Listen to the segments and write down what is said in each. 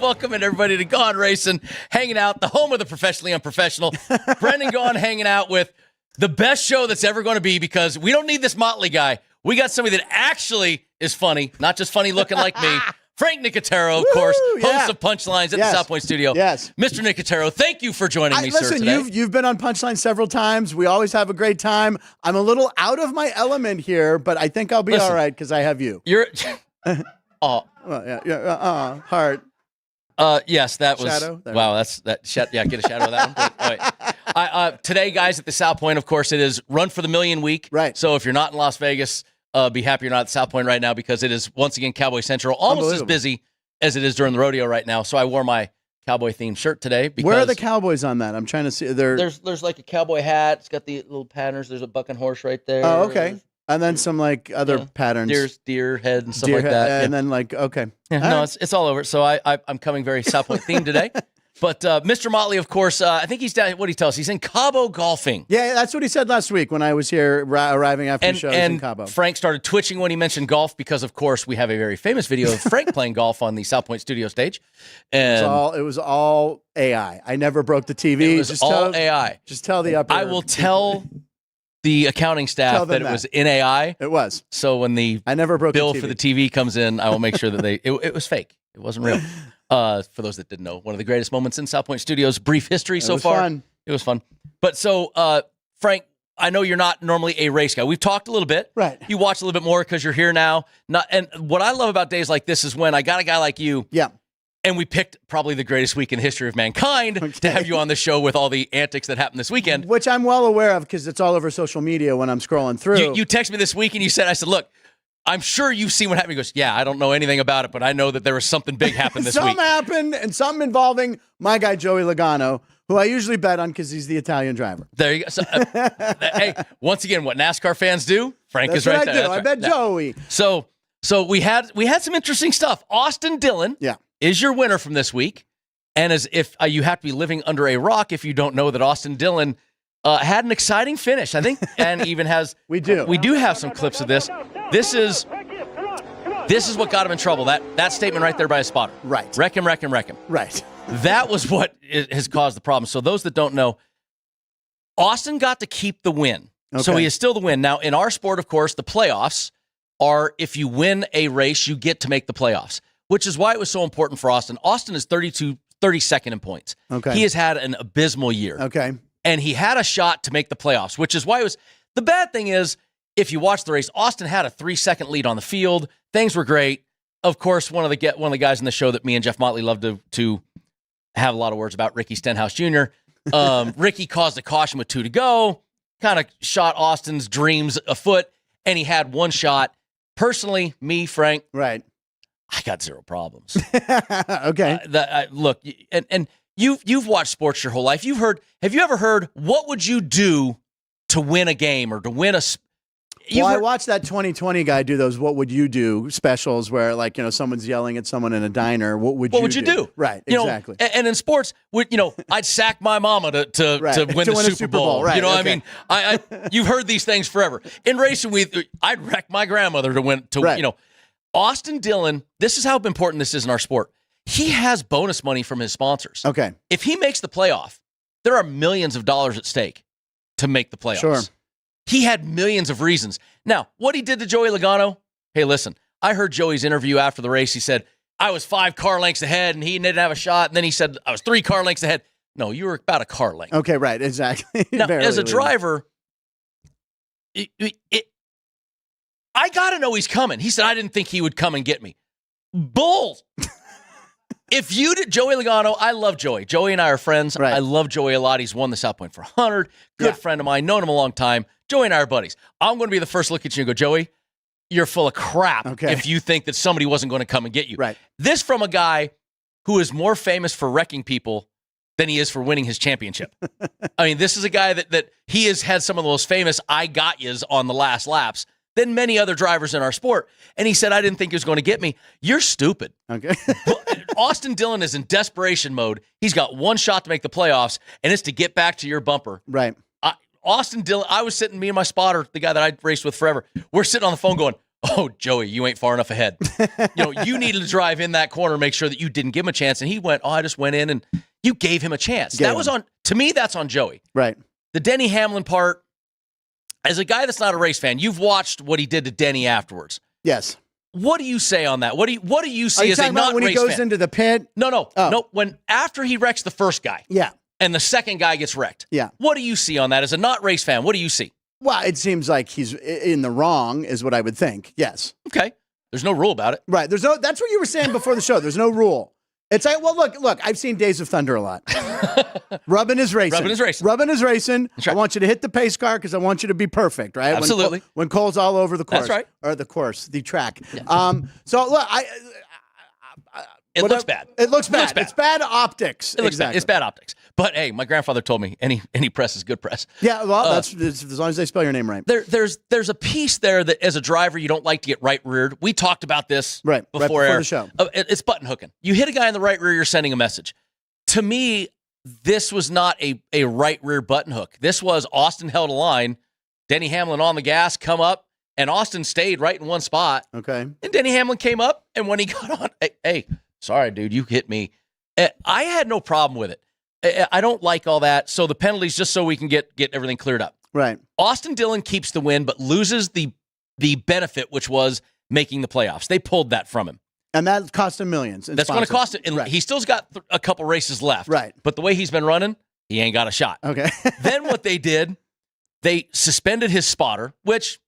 Welcome everybody to Gaughan Racin, hanging out, the home of the professionally unprofessional. Brendan Gaughan hanging out with the best show that's ever going to be, because we don't need this Motley guy. We got somebody that actually is funny, not just funny looking like me. Frank Nicotero, of course, host of Punchlines at the South Point studio. Yes. Mr. Nicotero, thank you for joining me, sir, today. You've been on Punchline several times. We always have a great time. I'm a little out of my element here, but I think I'll be all right because I have you. You're... Heart. Yes, that was... Shadow? Wow, that's... Yeah, get a shadow of that one. All right. Today, guys, at the South Point, of course, it is Run for the Million week. Right. So if you're not in Las Vegas... be happy you're not at South Point right now, because it is, once again, Cowboy Central, almost as busy as it is during the rodeo right now. So I wore my cowboy-themed shirt today. Because where are the Cowboys on that? I'm trying to see. There's like a cowboy hat. It's got the little patterns. There's a bucking horse right there. Oh, okay. And then some like other patterns. Deer head and stuff like that. And then like, okay. Yeah, no, it's all over. So I'm coming very South Point themed today. But Mr. Motley, of course, I think he's down. What did he tell us? He's in Cabo golfing. Yeah, that's what he said last week when I was here arriving after the show in Cabo. Frank started twitching when he mentioned golf because, of course, we have a very famous video of Frank playing golf on the South Point studio stage. And it was all AI. I never broke the TV. It was all AI. Just tell the upper. I will tell the accounting staff that it was in AI. It was. So when the bill for the TV comes in, I will make sure that it was fake. It wasn't real. For those that didn't know, one of the greatest moments in South Point Studios' brief history so far. Fun. It was fun. But so, Frank, I know you're not normally a race guy. We've talked a little bit. Right. You watch a little bit more because you're here now. And what I love about days like this is when I got a guy like you. Yeah. And we picked probably the greatest week in the history of mankind to have you on the show with all the antics that happened this weekend. Which I'm well aware of because it's all over social media when I'm scrolling through. You texted me this week and you said, I said, look, I'm sure you've seen what happened. He goes, yeah, I don't know anything about it, but I know that there was something big happened this week. Something happened, and something involving my guy, Joey Logano, who I usually bet on because he's the Italian driver. There you go. So, hey, once again, what NASCAR fans do, Frank is right there. That's what I bet Joey. So we had some interesting stuff. Austin Dillon is your winner from this week. And as if you have to be living under a rock if you don't know that Austin Dillon had an exciting finish, I think, and even has... We do have some clips of this. This is what got him in trouble. That statement right there by a spotter. Right. Wreck him, wreck him, wreck him. Right. That was what has caused the problem. So those that don't know, Austin got to keep the win. Okay. So he is still the win. Now, in our sport, of course, the playoffs are if you win a race, you get to make the playoffs, which is why it was so important for Austin. Austin is 32nd in points. Okay. He has had an abysmal year. Okay. And he had a shot to make the playoffs, which is why it was... The bad thing is, if you watch the race, Austin had a 3-second lead on the field. Things were great. Of course, one of the guys in the show that me and Jeff Motley love to have a lot of words about, Ricky Stenhouse Jr. Ricky caused a caution with 2 to go, kind of shot Austin's dreams afoot, and he had one shot. Personally, me, Frank, right, I got zero problems. Okay, look, and you've watched sports your whole life. Have you ever heard what would you do to win a game or to win a? I watched that 2020 guy do those "What would you do" specials where, like, someone's yelling at someone in a diner. What would you do? Right, exactly. And in sports, I'd sack my mama to win the Super Bowl. Right, I mean, you've heard these things forever. In racing, I'd wreck my grandmother to win. Austin Dillon. This is how important this is in our sport. He has bonus money from his sponsors. Okay, if he makes the playoff, there are millions of dollars at stake to make the playoffs. Sure. He had millions of reasons. Now, what he did to Joey Logano, hey, listen, I heard Joey's interview after the race. He said, I was 5 car lengths ahead, and he didn't have a shot. And then he said, I was 3 car lengths ahead. No, you were about a car length. Okay, right, exactly. Now, as a driver, I got to know he's coming. He said, I didn't think he would come and get me. Bull. If you did, Joey Logano, I love Joey. Joey and I are friends. Right. I love Joey a lot. He's won the South Point for 100. Good friend of mine. Known him a long time. Joey and I are buddies. I'm going to be the first to look at you and go, Joey, you're full of crap if you think that somebody wasn't going to come and get you. Right. This from a guy who is more famous for wrecking people than he is for winning his championship. I mean, this is a guy that he has had some of the most famous I got yous on the last laps than many other drivers in our sport. And he said, I didn't think he was going to get me. You're stupid. Okay. Austin Dillon is in desperation mode. He's got one shot to make the playoffs, and it's to get back to your bumper. Right. Austin Dillon, me and my spotter, the guy that I raced with forever, we're sitting on the phone going, oh, Joey, you ain't far enough ahead. You needed to drive in that corner, make sure that you didn't give him a chance. And he went, oh, I just went in, and you gave him a chance. To me, that's on Joey. Right. The Denny Hamlin part, as a guy that's not a race fan, you've watched what he did to Denny afterwards. Yes. What do you say on that? What do you see as a not when race he goes fan? into the pit? No. When after he wrecks the first guy, and the second guy gets wrecked, what do you see on that as a not race fan? What do you see? Well, it seems like he's in the wrong, is what I would think. Yes. Okay. There's no rule about it. Right. That's what you were saying before the show. There's no rule. It's like, well, look, I've seen Days of Thunder a lot. Rubbing is racing. Rubbing is racing. Right. I want you to hit the pace car because I want you to be perfect, right? Absolutely. When Cole's all over the course. That's right. Or the track. Yeah. So, look, It looks bad. It looks bad. It's bad optics. Exactly. It's bad optics. But hey, my grandfather told me any press is good press. Yeah, well, that's as long as they spell your name right. There's a piece there that as a driver you don't like to get right reared. We talked about this before the show. It's button hooking. You hit a guy in the right rear, you're sending a message. To me, this was not a right rear button hook. This was Austin held a line, Denny Hamlin on the gas, come up, and Austin stayed right in one spot. Okay. And Denny Hamlin came up, and when he got on, hey, sorry, dude, you hit me. I had no problem with it. I don't like all that. So the penalties, just so we can get everything cleared up. Right. Austin Dillon keeps the win, but loses the benefit, which was making the playoffs. They pulled that from him. And that cost him millions. That's going to cost him. And he still's got a couple races left. Right. But the way he's been running, he ain't got a shot. Okay. Then what they did, they suspended his spotter, which,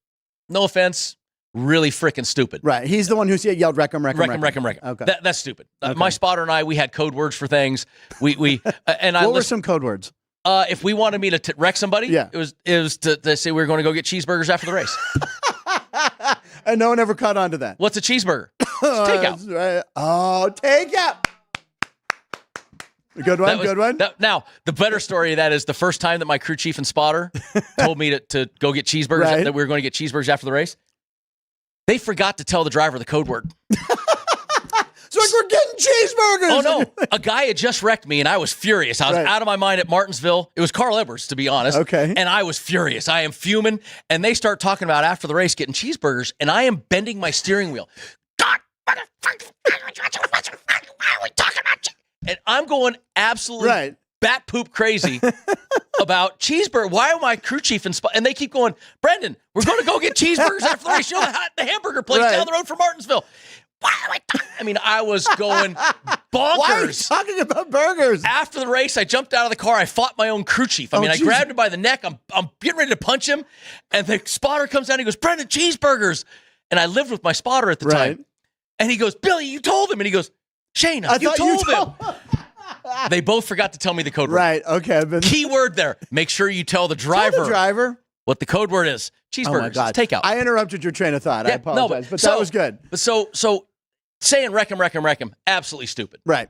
no offense, really freaking stupid. Right. He's the one who yelled, wreck him. Okay. That's stupid. Okay. My spotter and I, we had code words for things. What were some code words? If we wanted me to wreck somebody, it was to say we were going to go get cheeseburgers after the race. And no one ever caught on to that. What's a cheeseburger? It's takeout. Right. Oh, takeout. Good one. Now, the better story of that is the first time that my crew chief and spotter told me to go get cheeseburgers, that we were going to get cheeseburgers after the race. They forgot to tell the driver the code word. So we're getting cheeseburgers. Oh, no. A guy had just wrecked me, and I was furious. I was out of my mind at Martinsville. It was Carl Edwards, to be honest. Okay. And I was furious. I am fuming. And they start talking about after the race getting cheeseburgers, and I am bending my steering wheel. God, motherfucker, why are we talking about you? And I'm going absolutely bat poop crazy about cheeseburger. Why am I crew chief and they keep going, Brendan, we're going to go get cheeseburgers after the race. You know the hamburger place down the road from Martinsville. Why am I talking? I mean, I was going bonkers. Why are you talking about burgers? After the race, I jumped out of the car. I fought my own crew chief. I grabbed him by the neck. I'm getting ready to punch him. And the spotter comes down. He goes, Brendan, cheeseburgers. And I lived with my spotter at the time. And he goes, Billy, you told him. And he goes, Shayna, you told him. They both forgot to tell me the code word. Right, okay. Key word there. Make sure you tell the driver. What the code word is. Cheeseburgers. Oh my God. Takeout. I interrupted your train of thought. I apologize. But that was good. So saying wreck him, absolutely stupid. Right.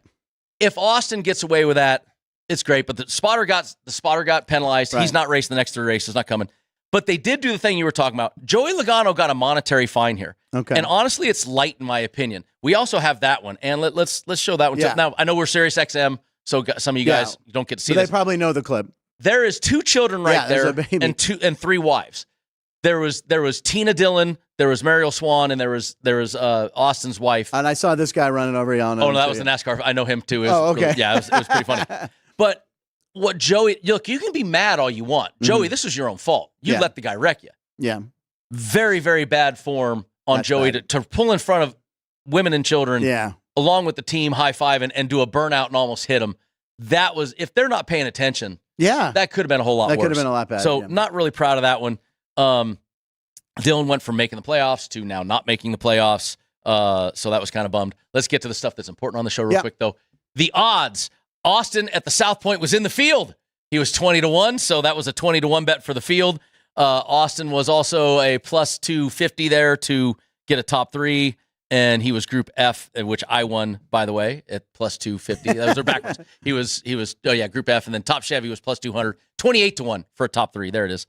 If Austin gets away with that, it's great. But the spotter got penalized. Right. He's not racing the next 3 races, not coming. But they did do the thing you were talking about. Joey Logano got a monetary fine here. Okay. And honestly, it's light in my opinion. We also have that one. And let's show that one. Yeah. Now, I know we're Sirius XM, so some of you guys don't get to see this. They probably know the clip. There is 2 children there and 3 wives. There was Tina Dillon, there was Mariel Swan, and there was Austin's wife. And I saw this guy running over you on. Oh, no, that was the NASCAR. I know him too. Okay. Really, it was pretty funny. But what Joey, look, you can be mad all you want. Joey, this was your own fault. You let the guy wreck you. Yeah. Very, very bad form on Joey to pull in front of women and children. Yeah. Along with the team high five and do a burnout and almost hit him. That was, if they're not paying attention. Yeah. That could have been a whole lot worse. That could have been a lot better. So not really proud of that one. Dillon went from making the playoffs to now not making the playoffs. So that was kind of bummed. Let's get to the stuff that's important on the show real quick, though. The odds. Austin at the South Point was in the field. He was 20-1, so that was a 20-1 bet for the field. Austin was also a plus 250 there to get a top 3, and he was Group F, which I won, by the way, at plus 250. Those are backwards. He was Group F, and then Top Chevy was plus 200, 28-1 for a top 3. There it is.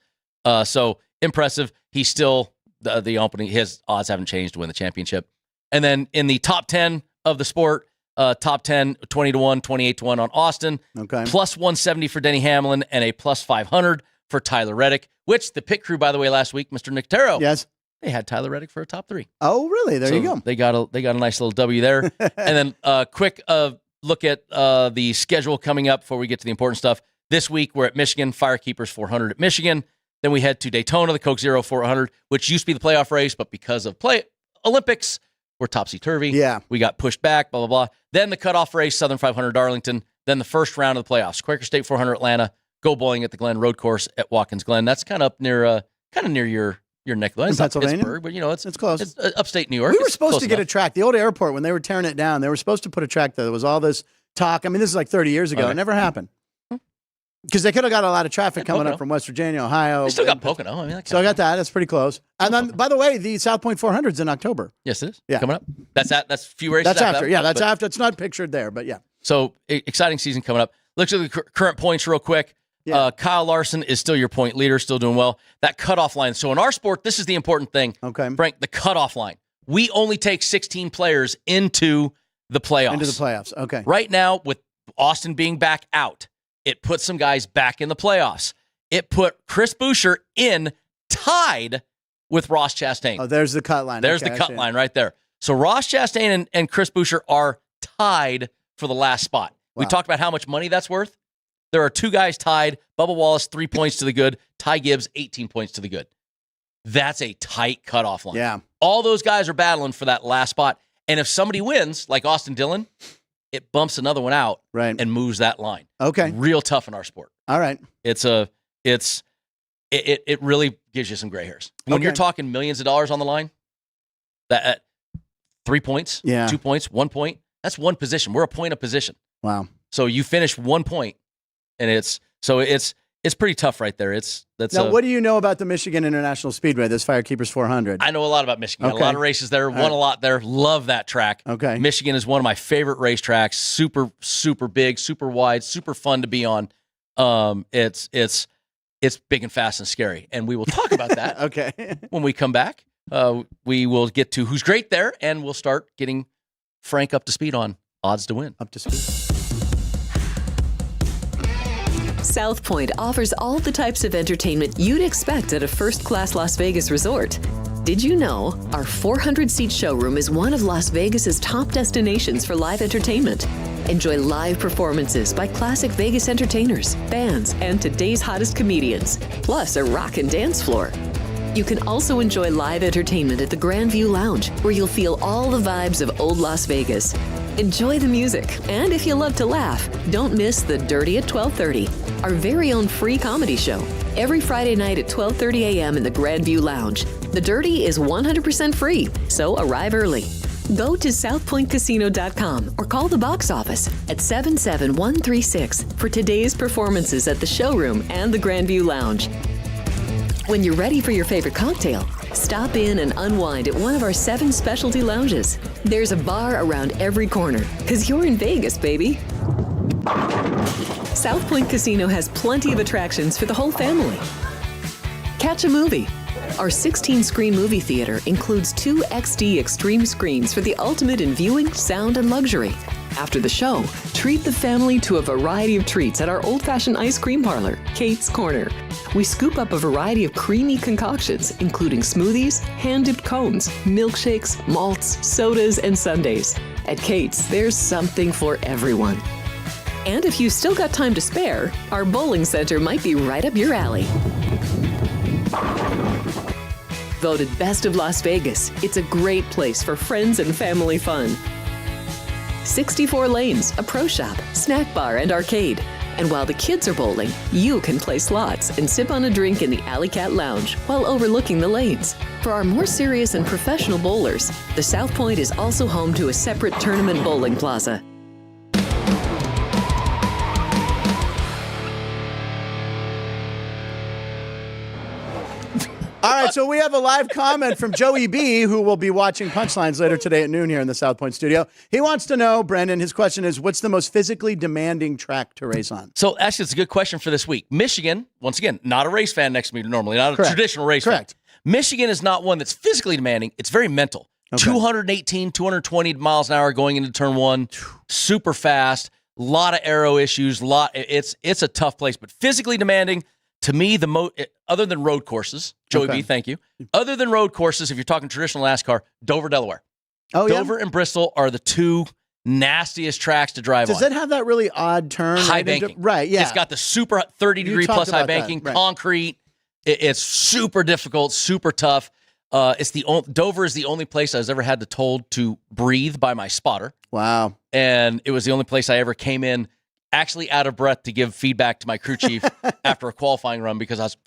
So impressive. He's still the opening. His odds haven't changed to win the championship. And then in the top 10 of the sport, top 10, 20-1, 28-1 on Austin. Okay. Plus 170 for Denny Hamlin and a plus 500 for Tyler Reddick, which the pit crew, by the way, last week, Mr. Nicotero, they had Tyler Reddick for a top 3. Oh, really? There you go. They got a nice little W there. And then quick look at the schedule coming up before we get to the important stuff. This week, we're at Michigan, Firekeepers 400 at Michigan. Then we head to Daytona, the Coke Zero 400, which used to be the playoff race, but because of Olympics, we're topsy-turvy. Yeah. We got pushed back, blah, blah, blah. Then the cutoff race, Southern 500 Darlington. Then the first round of the playoffs, Quaker State 400 Atlanta, Go Bowling at the Glen Road Course at Watkins Glen. That's kind of up near your neck of the line. It's not Pittsburgh, but it's close. It's upstate New York. We were supposed to get a track. The old airport, when they were tearing it down, they were supposed to put a track there. There was all this talk. I mean, this is like 30 years ago. Okay. It never happened. Because they could have got a lot of traffic coming up from West Virginia, Ohio. They still got Pocono. I mean, so I got that. That's pretty close. And then, by the way, the South Point 400 is in October. Yes, it is. Yeah. Coming up. That's a few races That's after. That, yeah, that's after. It's not pictured there, but yeah. So, exciting season coming up. Let's look at the current points real quick. Yeah. Kyle Larson is still your point leader, still doing well. That cutoff line. So, in our sport, this is the important thing. Okay. Frank, the cutoff line. We only take 16 players into the playoffs. Okay. Right now, with Austin being back out, it put some guys back in the playoffs. It put Chris Buescher in tied with Ross Chastain. Oh, there's the cut line. There's the cut line right there. So Ross Chastain and Chris Buescher are tied for the last spot. Wow. We talked about how much money that's worth. There are 2 guys tied. Bubba Wallace, 3 points to the good. Ty Gibbs, 18 points to the good. That's a tight cutoff line. Yeah. All those guys are battling for that last spot. And if somebody wins, like Austin Dillon, it bumps another one out and moves that line. Okay. Real tough in our sport. All right. It really gives you some gray hairs. When you're talking millions of dollars on the line, that 3 points, 2 points, 1 point, that's one position. We're a point of position. Wow. So you finish 1 point, and it's pretty tough right there. Now, what do you know about the Michigan International Speedway, this Firekeepers 400? I know a lot about Michigan. Got a lot of races there. Won a lot there. Love that track. Okay. Michigan is one of my favorite racetracks. Super, super big, super wide, super fun to be on. It's big and fast and scary, and we will talk about that. Okay. When we come back, we will get to who's great there, and we'll start getting Frank up to speed on odds to win. Up to speed. South Point offers all the types of entertainment you'd expect at a first-class Las Vegas resort. Did you know our 400-seat showroom is one of Las Vegas's top destinations for live entertainment? Enjoy live performances by classic Vegas entertainers, bands, and today's hottest comedians, plus a rockin' dance floor. You can also enjoy live entertainment at the Grand View Lounge, where you'll feel all the vibes of old Las Vegas. Enjoy the music, and if you love to laugh, don't miss The Dirty at 12:30, our very own free comedy show, every Friday night at 12:30 a.m. in the Grand View Lounge. The Dirty is 100% free, so arrive early. Go to southpointcasino.com or call the box office at 77136 for today's performances at the showroom and the Grand View Lounge. When you're ready for your favorite cocktail, stop in and unwind at one of our 7 specialty lounges. There's a bar around every corner, because you're in Vegas, baby. South Point Casino has plenty of attractions for the whole family. Catch a movie. Our 16-screen movie theater includes 2 XD Extreme screens for the ultimate in viewing, sound, and luxury. After the show, treat the family to a variety of treats at our old-fashioned ice cream parlor, Kate's Corner. We scoop up a variety of creamy concoctions, including smoothies, hand-dipped cones, milkshakes, malts, sodas, and sundaes. At Kate's, there's something for everyone. And if you've still got time to spare, our bowling center might be right up your alley. Voted Best of Las Vegas, it's a great place for friends and family fun. 64 lanes, a pro shop, snack bar, and arcade. And while the kids are bowling, you can play slots and sip on a drink in the Alley Cat Lounge while overlooking the lanes. For our more serious and professional bowlers, the South Point is also home to a separate tournament bowling plaza. All right, so we have a live comment from Joey B., who will be watching Punchlines later today at noon here in the South Point studio. He wants to know, Brendan, his question is, what's the most physically demanding track to race on? So, actually, it's a good question for this week. Michigan, once again, not a race fan next to me normally, not a traditional race fan. Michigan is not one that's physically demanding. It's very mental. Okay. 218, 220 miles an hour going into turn 1, super fast, a lot of aero issues, it's a tough place, but physically demanding. To me, other than road courses, Joey B, thank you. Other than road courses, if you're talking traditional NASCAR, Dover, Delaware. Oh, Dover and Bristol are the two nastiest tracks to drive on. Does that have that really odd turn? High banking. Right, yeah. It's got the super 30-degree plus high banking, right. concrete. It's super difficult, super tough. Dover is the only place I was ever had to told to breathe by my spotter. Wow. And it was the only place I ever came in actually out of breath to give feedback to my crew chief after a qualifying run because I was...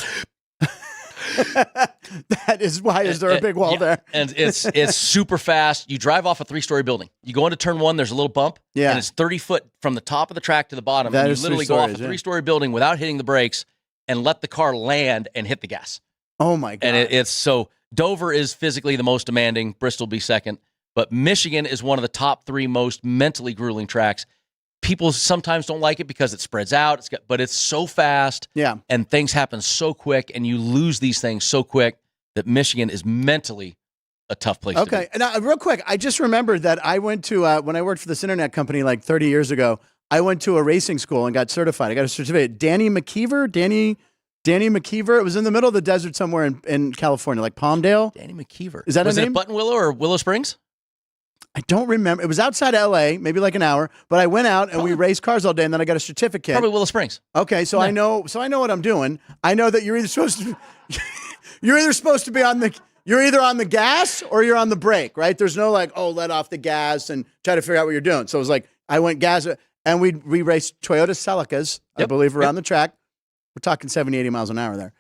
That is why is there a big wall there? And it's super fast. You drive off a 3-story building. You go into turn 1, there's a little bump, and it's 30 foot from the top of the track to the bottom. And you literally go off a 3-story building without hitting the brakes and let the car land and hit the gas. Oh, my God. And it's so Dover is physically the most demanding. Bristol will be second. But Michigan is one of the top 3 most mentally grueling tracks. People sometimes don't like it because it spreads out, but it's so fast, and things happen so quick, and you lose these things so quick that Michigan is mentally a tough place to be. Okay, now real quick, I just remembered that I went to, when I worked for this internet company like 30 years ago, I went to a racing school and got certified. I got a certificate. Danny McKeever, it was in the middle of the desert somewhere in California, like Palmdale. Danny McKeever. Is that was a name? Was it Buttonwillow or Willow Springs? I don't remember. It was outside L.A., maybe like an hour. But I went out and we raced cars all day, and then I got a certificate. Probably Willow Springs. Okay, so I know what I'm doing. I know that you're either supposed to be you're either on the gas or you're on the brake, right? There's no like, let off the gas and try to figure out what you're doing. So it was like I went gas, and we raced Toyota Celicas, I believe, around the track. We're talking 70, 80 miles an hour there.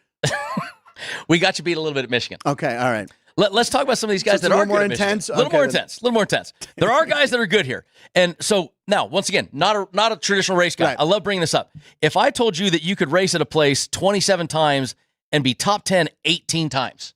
We got you beat a little bit at Michigan. Okay, all right. Let's talk about some of these guys that are more good intense. A little more intense. There are guys that are good here. And so now, once again, not a traditional race guy. Right. I love bringing this up. If I told you that you could race at a place 27 times and be top 10 18 times,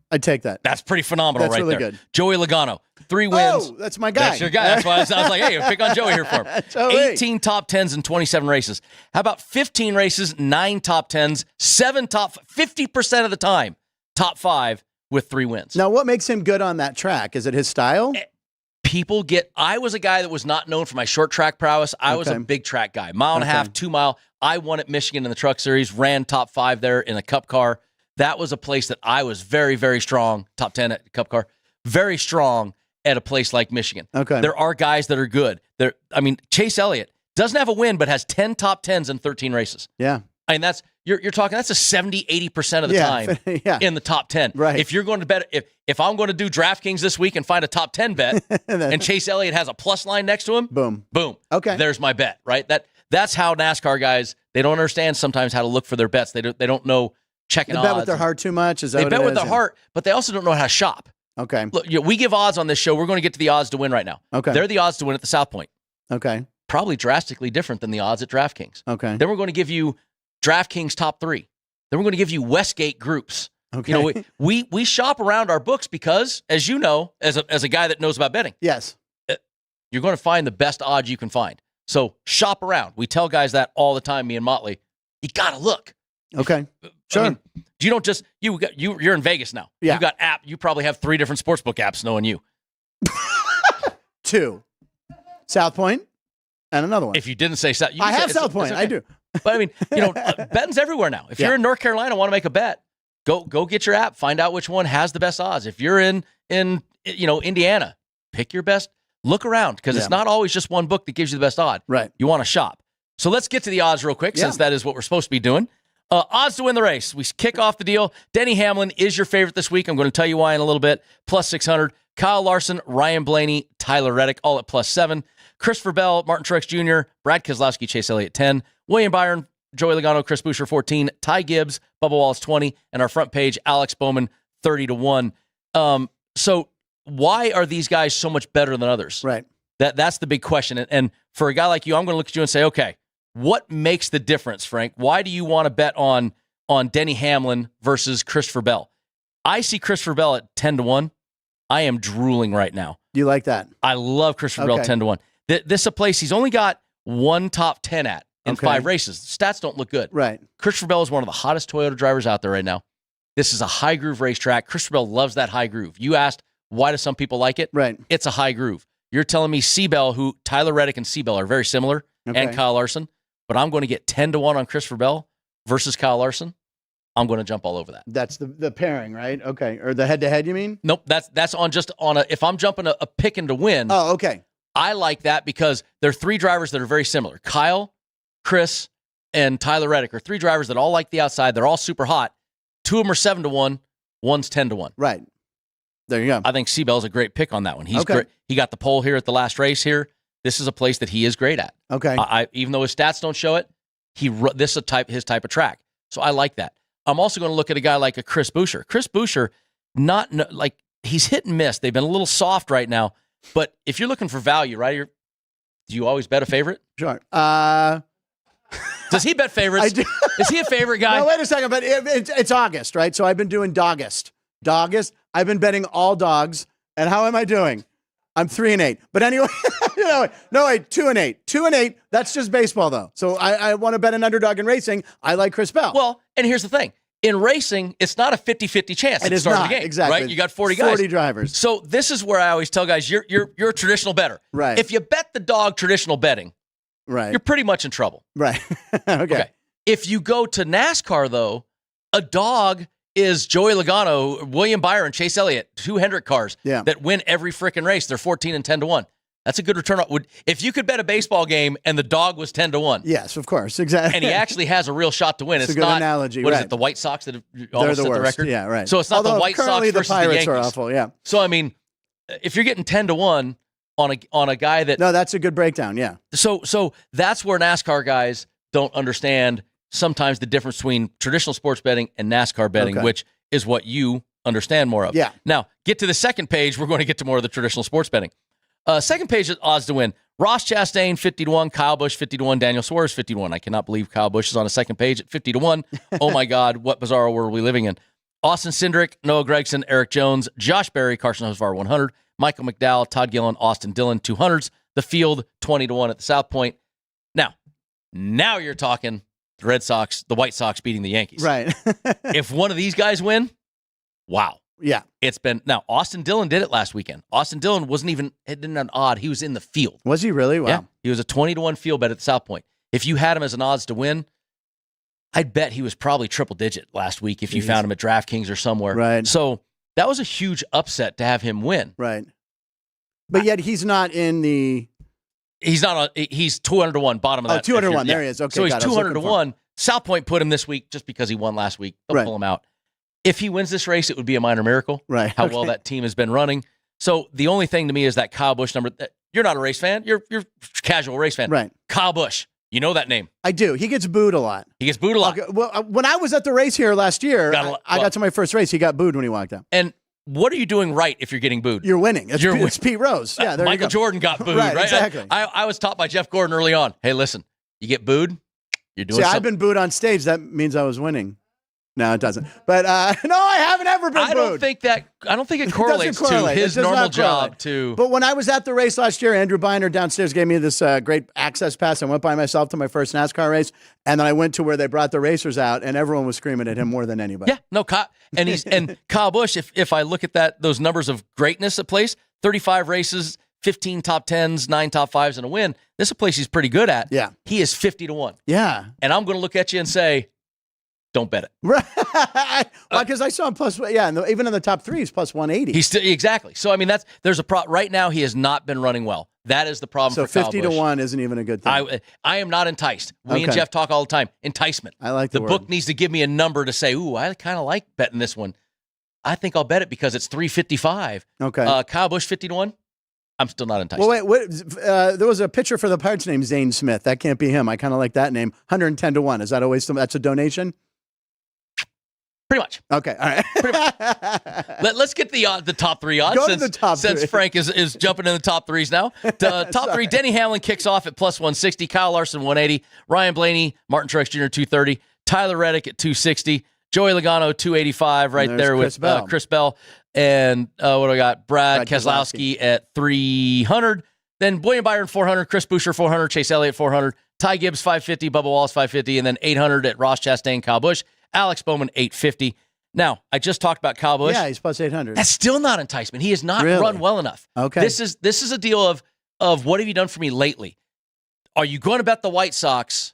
I'd take that. That's pretty phenomenal. That's right really there. good. Joey Logano, 3 wins. Oh, that's my guy. That's your guy. That's why I was like, hey, pick on Joey here for him. 18 top 10s and 27 races. How about 15 races, 9 top 10s, 7 top 50% of the time, top 5 with 3 wins. Now, what makes him good on that track? Is it his style? I was a guy that was not known for my short track prowess. I was a big track guy. Mile and a half, 2 mile. I won at Michigan in the truck series, ran top 5 there in a cup car. That was a place that I was very, very strong, top 10 at Cup Car, very strong at a place like Michigan. Okay. There are guys that are good. Chase Elliott doesn't have a win, but has 10 top 10s in 13 races. Yeah. I mean, you're talking, that's a 70, 80% of the time in the top 10. Right. If you're going to bet, if I'm going to do DraftKings this week and find a top 10 bet and Chase Elliott has a plus line next to him, boom. Okay. There's my bet, right? That's how NASCAR guys, they don't understand sometimes how to look for their bets. They don't know checking odds. They bet with their heart too much? Is that they what bet it with is? their heart, but they also don't know how to shop. Okay. Look, we give odds on this show. We're going to get to the odds to win right now. Okay. They're the odds to win at the South Point. Okay. Probably drastically different than the odds at DraftKings. Okay. Then we're going to give you DraftKings top 3. Then we're going to give you Westgate groups. Okay. We shop around our books because, as you know, as a guy that knows about betting, yes, you're going to find the best odds you can find. So shop around. We tell guys that all the time, me and Motley. You got to look. Okay. Sure. I mean, you don't just you're in Vegas now. Yeah. You got app. You probably have 3 different sportsbook apps knowing you. 2. South Point and another one. If you didn't say South, I have South Point. Okay. I do. But I mean, betting's everywhere now. If you're in North Carolina, want to make a bet, go get your app. Find out which one has the best odds. If you're in Indiana, pick your best. Look around because it's not always just one book that gives you the best odd. Right. You want to shop. So let's get to the odds real quick since that is what we're supposed to be doing. Odds to win the race. We kick off the deal. Denny Hamlin is your favorite this week. I'm going to tell you why in a little bit. Plus 600. Kyle Larson, Ryan Blaney, Tyler Reddick, all at plus 7. Christopher Bell, Martin Truex Jr., Brad Keselowski, Chase Elliott 10. William Byron, Joey Logano, Chris Buescher 14. Ty Gibbs, Bubba Wallace 20. And our front page, Alex Bowman 30-1. So why are these guys so much better than others? Right. That's the big question. And for a guy like you, I'm going to look at you and say, okay, what makes the difference, Frank? Why do you want to bet on Denny Hamlin versus Christopher Bell? I see Christopher Bell at 10-1. I am drooling right now. You like that? I love Christopher Bell 10-1. This is a place he's only got 1 top 10 at in 5 races. Stats don't look good. Right. Christopher Bell is one of the hottest Toyota drivers out there right now. This is a high groove racetrack. Christopher Bell loves that high groove. You asked, why do some people like it? Right. It's a high groove. You're telling me Seabell, who Tyler Reddick and Seabell are very similar, and Kyle Larson, but I'm going to get 10-1 on Christopher Bell. versus Kyle Larson, I'm going to jump all over that. That's the pairing, right? Okay. Or the head-to-head, you mean? Nope, that's on a, if I'm jumping a picking to win. Oh, okay. I like that because there are three drivers that are very similar. Kyle, Chris, and Tyler Reddick are three drivers that all like the outside. They're all super hot. Two of them are 7-1. One's 10-1. Right. There you go. I think Seabell's a great pick on that one. He's Okay. great. He got the pole here at the last race here. This is a place that he is great at. Okay. Even though his stats don't show it, this is his type of track. So I like that. I'm also going to look at a guy like a Chris Buescher. Chris Buescher, he's hit and miss. They've been a little soft right now. But if you're looking for value, right, do you always bet a favorite? Sure. Does he bet favorites? I do. Is he a favorite guy? No, wait a second. But it's August, right? So I've been doing Doggist. I've been betting all dogs. And how am I doing? I'm 3-8. But anyway, no, wait, 2-8. 2-8. That's just baseball, though. So I want to bet an underdog in racing. I like Chris Bell. Well, and here's the thing. In racing, it's not a 50-50 chance at the start of the game. Exactly. Right? You got 40 guys. 40 drivers. So this is where I always tell guys, you're a traditional bettor. Right. If you bet the dog traditional betting, right, you're pretty much in trouble. Right. Okay. If you go to NASCAR, though, a dog is Joey Logano, William Byron, Chase Elliott, two Hendrick cars that win every freaking race. They're 14 and 10-1. That's a good return. If you could bet a baseball game and the dog was 10-1. Yes, of course. Exactly. And he actually has a real shot to win. It's it's a good not, analogy. What right. is it, the White Sox that have They're almost the set worst. the record? Yeah, right. So it's not the White Sox currently versus the Pirates the are Yankees. awful, yeah. So, I mean, if you're getting 10-1 on a guy that... No, that's a good breakdown, yeah. So that's where NASCAR guys don't understand sometimes the difference between traditional sports betting and NASCAR betting, which is what you understand more of. Yeah. Now, get to the second page. We're going to get to more of the traditional sports betting. Second page is odds to win. Ross Chastain, 50-1. Kyle Busch, 50-1. Daniel Suarez, 50-1. I cannot believe Kyle Busch is on a second page at 50-1. Oh, my God. What bizarre world are we living in? Austin Cindric, Noah Gragson, Eric Jones, Josh Berry, Carson Hocevar, 100. Michael McDowell, Todd Gillen, Austin Dillon, 200s. The field, 20-1 at the South Point. Now you're talking the White Sox beating the Yankees. Right. If one of these guys win, wow. Yeah. It's been now. Austin Dillon did it last weekend. Austin Dillon didn't have an odd. He was in the field. Was he really? Wow. Yeah, he was a 20-1 field bet at the South Point. If you had him as an odds to win, I'd bet he was probably triple digit last week if you found him at DraftKings or somewhere. Right. So that was a huge upset to have him win. Right. But yet he's not in the. He's not. He's 200-1, bottom of that. 200-1. There he is. Okay. So he's 200-1. South Point put him this week just because he won last week. They'll pull him out. If he wins this race, it would be a minor miracle. Right. How well that team has been running. So the only thing to me is that Kyle Busch number. You're not a race fan. You're a casual race fan. Right. Kyle Busch. You know that name. I do. He gets booed a lot. He gets booed a lot. Okay. Well, when I was at the race here last year, I got to my first race. He got booed when he walked out. And what are you doing right if you're getting booed? You're winning. It's Pete Rose. Yeah, there Michael Jordan got booed, right? Exactly. I was taught by Jeff Gordon early on. Hey, listen, you get booed, you're doing something. I've been booed on stage. That means I was winning. No, it doesn't. But no, I haven't ever been booed. I don't think it correlates to his normal job. But when I was at the race last year, Andrew Biner downstairs gave me this great access pass. I went by myself to my first NASCAR race, and then I went to where they brought the racers out, and everyone was screaming at him more than anybody. Yeah, no, and Kyle Busch. If I look at those numbers of greatness at place, 35 races, 15 top 10s, 9 top 5s, and a win. This is a place he's pretty good at. Yeah, he is 50-1. Yeah, and I'm going to look at you and say, don't bet it. Right. Because I saw him plus, even in the top 3, he's plus 180. He's still, exactly. So, I mean, there's a problem. Right now, he has not been running well. That is the problem for Kyle Busch. 50-1 isn't even a good thing. I am not enticed. We and Jeff talk all the time. Enticement. I like the book needs to give me a number to say, ooh, I kind of like betting this one. I think I'll bet it because it's 355. Okay. Kyle Busch 50-1. I'm still not enticed. Well, wait. There was a pitcher for the Pirates named Zane Smith. That can't be him. I kind of like that name. 110-1. Is that always that's a donation? Pretty much. Okay. All right. Pretty much. Let's get the top 3 odds. Go to the top since 3. Frank is jumping in the top 3s now. Top 3, Denny Hamlin kicks off at plus 160. Kyle Larson, 180. Ryan Blaney, Martin Truex Jr., 230. Tyler Reddick at 260. Joey Logano, 285 right there with Chris Bell. And what do I got? Brad Keselowski at 300. Then William Byron, 400. Chris Buescher, 400. Chase Elliott, 400. Ty Gibbs, 550. Bubba Wallace, 550. And then 800 at Ross Chastain, Kyle Busch. Alex Bowman, 850. Now, I just talked about Kyle Busch. Yeah, he's plus 800. That's still not enticement. He has not run well enough. Okay. This is a deal of what have you done for me lately? Are you going to bet the White Sox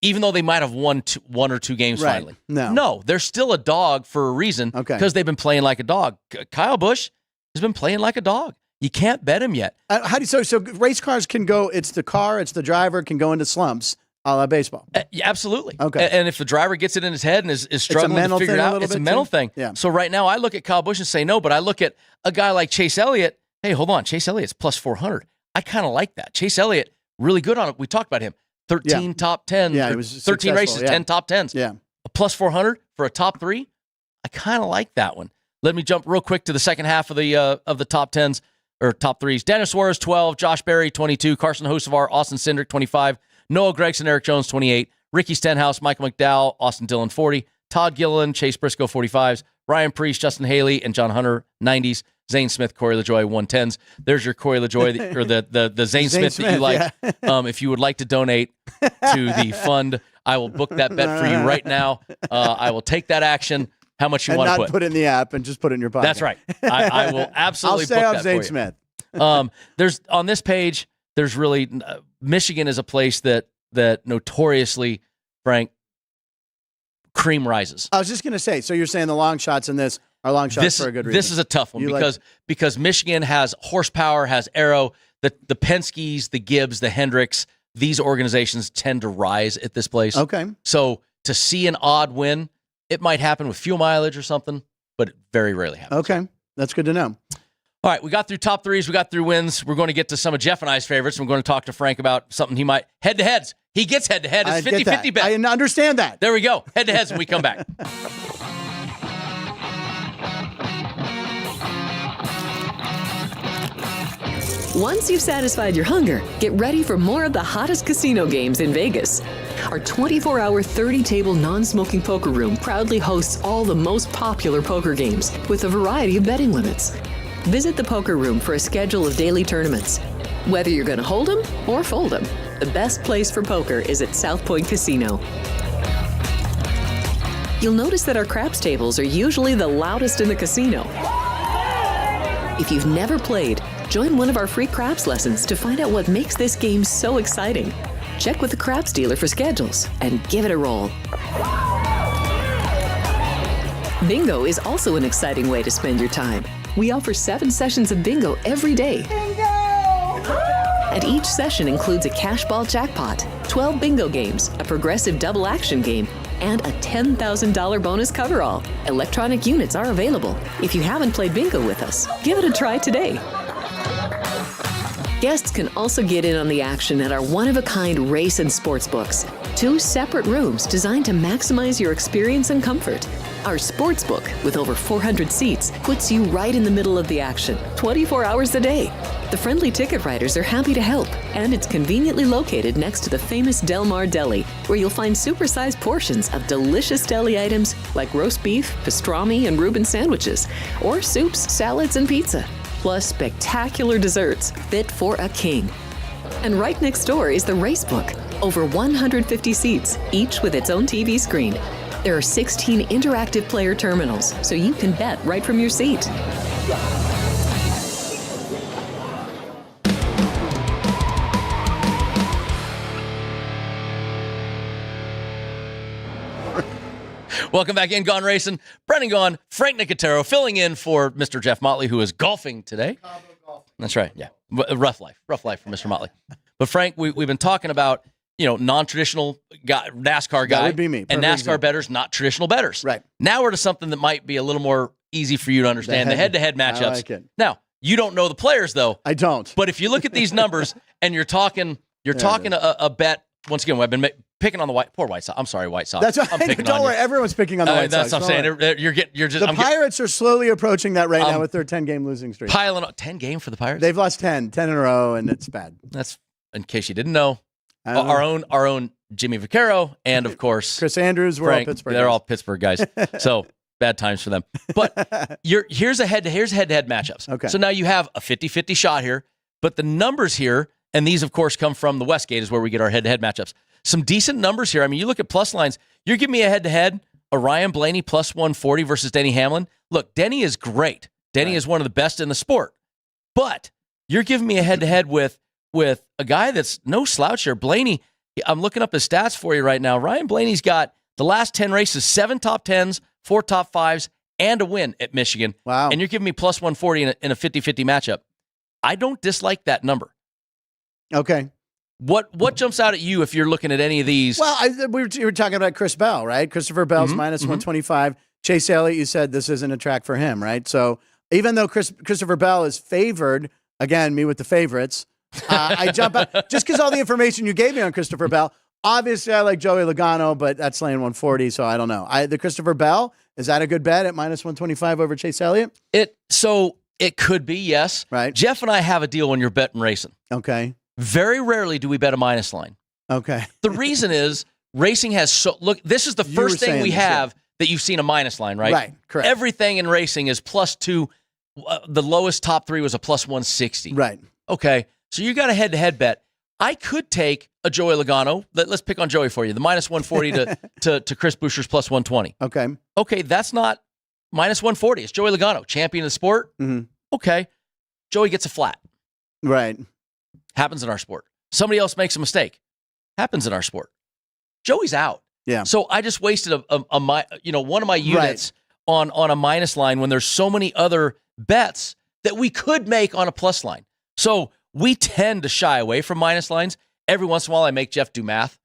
even though they might have won one or two games Right. finally. No, they're still a dog for a reason because they've been playing like a dog. Kyle Busch has been playing like a dog. You can't bet him yet. How do you, so race cars can go? It's the car, it's the driver can go into slumps, a la baseball. Yeah, absolutely. Okay. And if the driver gets it in his head and is struggling to figure it out, it's a mental thing. Yeah. So right now I look at Kyle Busch and say no, but I look at a guy like Chase Elliott. Hey, hold on. Chase Elliott's plus 400. I kind of like that. Chase Elliott, really good on it. We talked about him. 13 top 10s. Yeah, he was 13 races, 10 top 10s. Yeah. A plus 400 for a top 3. I kind of like that one. Let me jump real quick to the second half of the top 10s or top 3s. Daniel Suarez, 12. Josh Berry, 22. Carson Hocevar, Austin Cindric, 25. Noah Gragson, Eric Jones, 28. Ricky Stenhouse, Michael McDowell, Austin Dillon, 40. Todd Gilliland, Chase Briscoe, 45s. Ryan Preece, Justin Haley, and John Hunter, 90s. Zane Smith, Corey LaJoy, 110s. There's your Corey LaJoy, or the Zane Smith that you like. Yeah. If you would like to donate to the fund, I will book that bet for you right now. I will take that action. How much you want to put? Not put it in the app and just put it in your pocket. That's right. I will absolutely. I'll stay book off that Zane for Smith. There's on this page. There's really Michigan is a place that notoriously, Frank, cream rises. I was just going to say. So you're saying the long shots in this are long shots for a good reason. This is a tough one because Michigan has horsepower, has aero. The Penske's, the Gibbs, the Hendricks. These organizations tend to rise at this place. Okay. So to see an odd win, it might happen with fuel mileage or something, but it very rarely happens. Okay. That's good to know. All right, we got through top 3s. We got through wins. We're going to get to some of Jeff and I's favorites. We're going to talk to Frank about something he might head-to-heads. He gets head-to-head. It's 50-50 bet. I understand that. There we go. Head-to-heads when we come back. Once you've satisfied your hunger, get ready for more of the hottest casino games in Vegas. Our 24-hour, 30-table non-smoking poker room proudly hosts all the most popular poker games with a variety of betting limits. Visit the poker room for a schedule of daily tournaments. Whether you're going to hold 'em or fold 'em, the best place for poker is at South Point Casino. You'll notice that our craps tables are usually the loudest in the casino. If you've never played, join one of our free craps lessons to find out what makes this game so exciting. Check with the craps dealer for schedules and give it a roll. Bingo is also an exciting way to spend your time. We offer 7 sessions of bingo every day. Bingo! And each session includes a cash ball jackpot, 12 bingo games, a progressive double action game, and a $10,000 bonus coverall. Electronic units are available. If you haven't played bingo with us, give it a try today. Guests can also get in on the action at our one-of-a-kind Racin sportsbooks, 2 separate rooms designed to maximize your experience and comfort. Our sportsbook, with over 400 seats, puts you right in the middle of the action, 24 hours a day. The friendly ticket writers are happy to help, and it's conveniently located next to the famous Del Mar Deli, where you'll find supersized portions of delicious deli items like roast beef, pastrami, and Reuben sandwiches, or soups, salads, and pizza, plus spectacular desserts fit for a king. And right next door is the Racebook, over 150 seats, each with its own TV screen. There are 16 interactive player terminals, so you can bet right from your seat. Welcome back in, Gaughan Racing. Brendan Gaughan, Frank Nicotero, filling in for Mr. Jeff Motley, who is golfing today. That's right, yeah. Rough life for Mr. Motley. But Frank, we've been talking about, non-traditional NASCAR guy. That would be me. And NASCAR bettors, not traditional bettors. Right. Now we're to something that might be a little more easy for you to understand, the head-to-head matchups. I like it. Now, you don't know the players, though. I don't. But if you look at these numbers and you're talking a bet, once again, I've been picking on the White Sox. I'm sorry, White Sox. That's I'm picking don't on worry. You. Everyone's picking on the White Sox. That's what I'm saying. You're just the Pirates are slowly approaching that right now with their 10-game losing streak. Piling on 10 game for the Pirates. They've lost 10 in a row, and it's bad. That's in case you didn't know. Our own Jimmy Vaccaro, and of course Chris Andrews. We're Frank, all Pittsburgh. They're all Pittsburgh guys. So bad times for them. But here's head-to-head matchups. Okay. So now you have a 50-50 shot here, but the numbers here, and these of course come from the Westgate, is where we get our head-to-head matchups. Some decent numbers here. I mean, you look at plus lines. You're giving me a head-to-head, a Ryan Blaney plus 140 versus Denny Hamlin. Look, Denny is great. Denny is one of the best in the sport. But you're giving me a head-to-head with a guy that's no slouch here. Blaney, I'm looking up his stats for you right now. Ryan Blaney's got the last 10 races, 7 top 10s, 4 top 5s, and a win at Michigan. Wow. And you're giving me plus 140 in a 50-50 matchup. I don't dislike that number. Okay. What jumps out at you if you're looking at any of these? Well, we were talking about Chris Bell, right? Christopher Bell's minus 125. Chase Elliott, you said this isn't a track for him, right? So even though Christopher Bell is favored, again, me with the favorites, I jump out just because all the information you gave me on Christopher Bell. Obviously, I like Joey Logano, but that's laying 140, so I don't know. The Christopher Bell, is that a good bet at minus 125 over Chase Elliott? So it could be, yes. Right. Jeff and I have a deal when you're betting racing. Okay. Very rarely do we bet a minus line. Okay. The reason is racing has look, this is the first thing we have that you've seen a minus line, right? Right, correct. Everything in racing is +2. The lowest top 3 was a plus 160. Right. Okay. So you got a head-to-head bet. I could take a Joey Logano. Let's pick on Joey for you. The minus 140 to Chris Buescher's plus 120. Okay. Okay, that's not minus 140. It's Joey Logano, champion of the sport. Mm-hmm. Okay. Joey gets a flat. Right. Happens in our sport. Somebody else makes a mistake. Happens in our sport. Joey's out. Yeah. So I just wasted one of my units on a minus line when there's so many other bets that we could make on a plus line. So we tend to shy away from minus lines. Every once in a while, I make Jeff do math.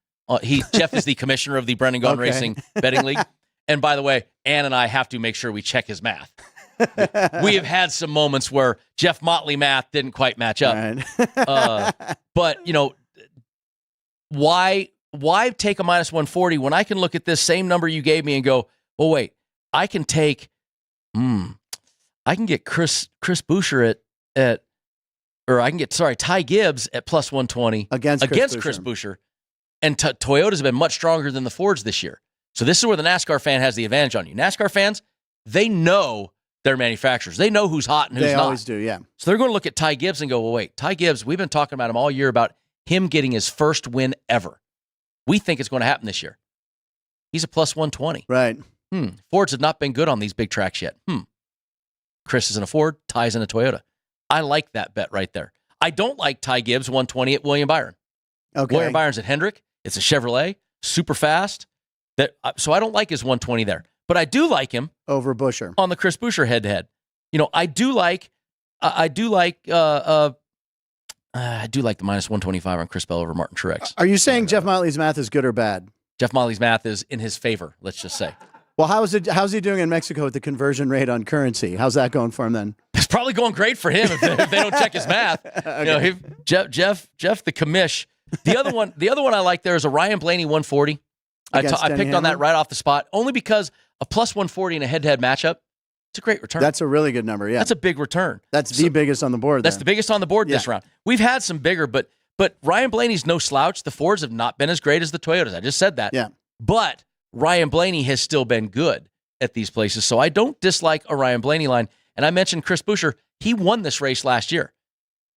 Jeff is the commissioner of the Brendan Gaughan Racing Betting League. And by the way, Ann and I have to make sure we check his math. We have had some moments where Jeff Motley math didn't quite match up. Right. But, why take a minus 140 when I can look at this same number you gave me and go, oh, wait, I can take, I can get Chris Buescher I can get Ty Gibbs at plus 120 against Chris Buescher. And Toyotas have been much stronger than the Fords this year. So this is where the NASCAR fan has the advantage on you. NASCAR fans, they know their manufacturers. They know who's hot and who's not. They always do, yeah. So they're going to look at Ty Gibbs and go, well, wait, Ty Gibbs, we've been talking about him all year about him getting his first win ever. We think it's going to happen this year. He's a plus 120. Right. Fords have not been good on these big tracks yet. Chris is in a Ford, Ty's in a Toyota. I like that bet right there. I don't like Ty Gibbs 120 at William Byron. Okay. William Byron's at Hendrick. It's a Chevrolet, super fast. So I don't like his 120 there. But I do like him over Buescher on the Chris Buescher head-to-head. I do like the minus 125 on Chris Bell over Martin Truex. Are you saying Jeff Motley's math is good or bad? Jeff Motley's math is in his favor, let's just say. Well, how's he doing in Mexico with the conversion rate on currency? How's that going for him then? It's probably going great for him if they don't check his math. Okay. Jeff the commish. The other one I like there is a Ryan Blaney 140. I picked on that right off the spot only because a plus 140 in a head-to-head matchup, it's a great return. That's a really good number, yeah. That's a big return. That's the biggest on the board. That's the biggest on the board this round. We've had some bigger, but Ryan Blaney's no slouch. The Fords have not been as great as the Toyotas. I just said that. Yeah. But Ryan Blaney has still been good at these places, so I don't dislike a Ryan Blaney line. And I mentioned Chris Buescher. He won this race last year.